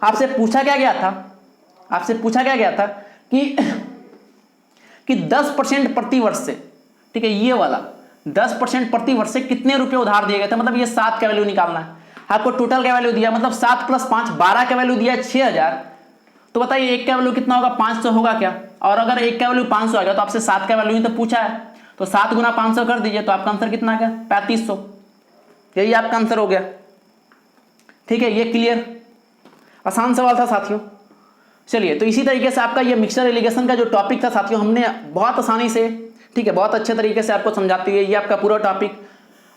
आपसे पूछा क्या गया था कि 10% प्रति वर्ष से, ठीक है, ये वाला 10% प्रति वर्ष से कितने रुपए उधार दिए गए थे, मतलब ये 7 का वैल्यू निकालना है आपको। टोटल का वैल्यू दिया, मतलब 7 + 5 12 का वैल्यू दिया 6000। तो बताइए एक का वैल्यू कितना होगा, 500 होगा क्या? और अगर एक का वैल्यू 500 आ गया तो आपसे 7 का वैल्यू ही तो पूछा है, तो 7 × 500 कर दीजिए, तो आपका आंसर कितना आ गया, 3500। यही आपका आंसर हो गया। ठीक है, ये क्लियर, आसान सवाल था साथियों। चलिए, तो इसी तरीके से आपका ये मिक्सचर एलिगेशन का जो टॉपिक था साथियों, हमने बहुत आसानी से, ठीक है, बहुत अच्छे तरीके से आपको समझाते हुए ये आपका पूरा टॉपिक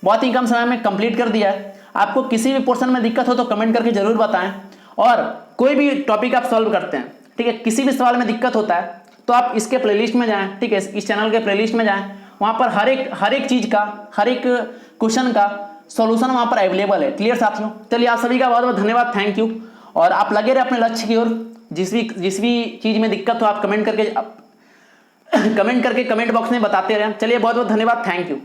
बहुत ही कम समय में कंप्लीट कर दिया है। आपको किसी भी पोर्शन में दिक्कत हो तो कमेंट करके जरूर बताएं, और कोई भी टॉपिक आप सॉल्व करते हैं, ठीक है, किसी भी सवाल में दिक्कत होता है तो आप इसके प्लेलिस्ट में जाएं, ठीक है, इस चैनल के प्लेलिस्ट में जाएं, वहां पर हर एक चीज का, हर एक क्वेश्चन का सॉल्यूशन वहां पर अवेलेबल है। क्लियर साथियों? चलिए, आप सभी का बहुत बहुत धन्यवाद, थैंक यू। और आप लगे रहे अपने लक्ष्य की ओर। जिस भी चीज में दिक्कत हो आप कमेंट करके कमेंट बॉक्स में बताते रहें। चलिए, बहुत बहुत धन्यवाद, थैंक यू।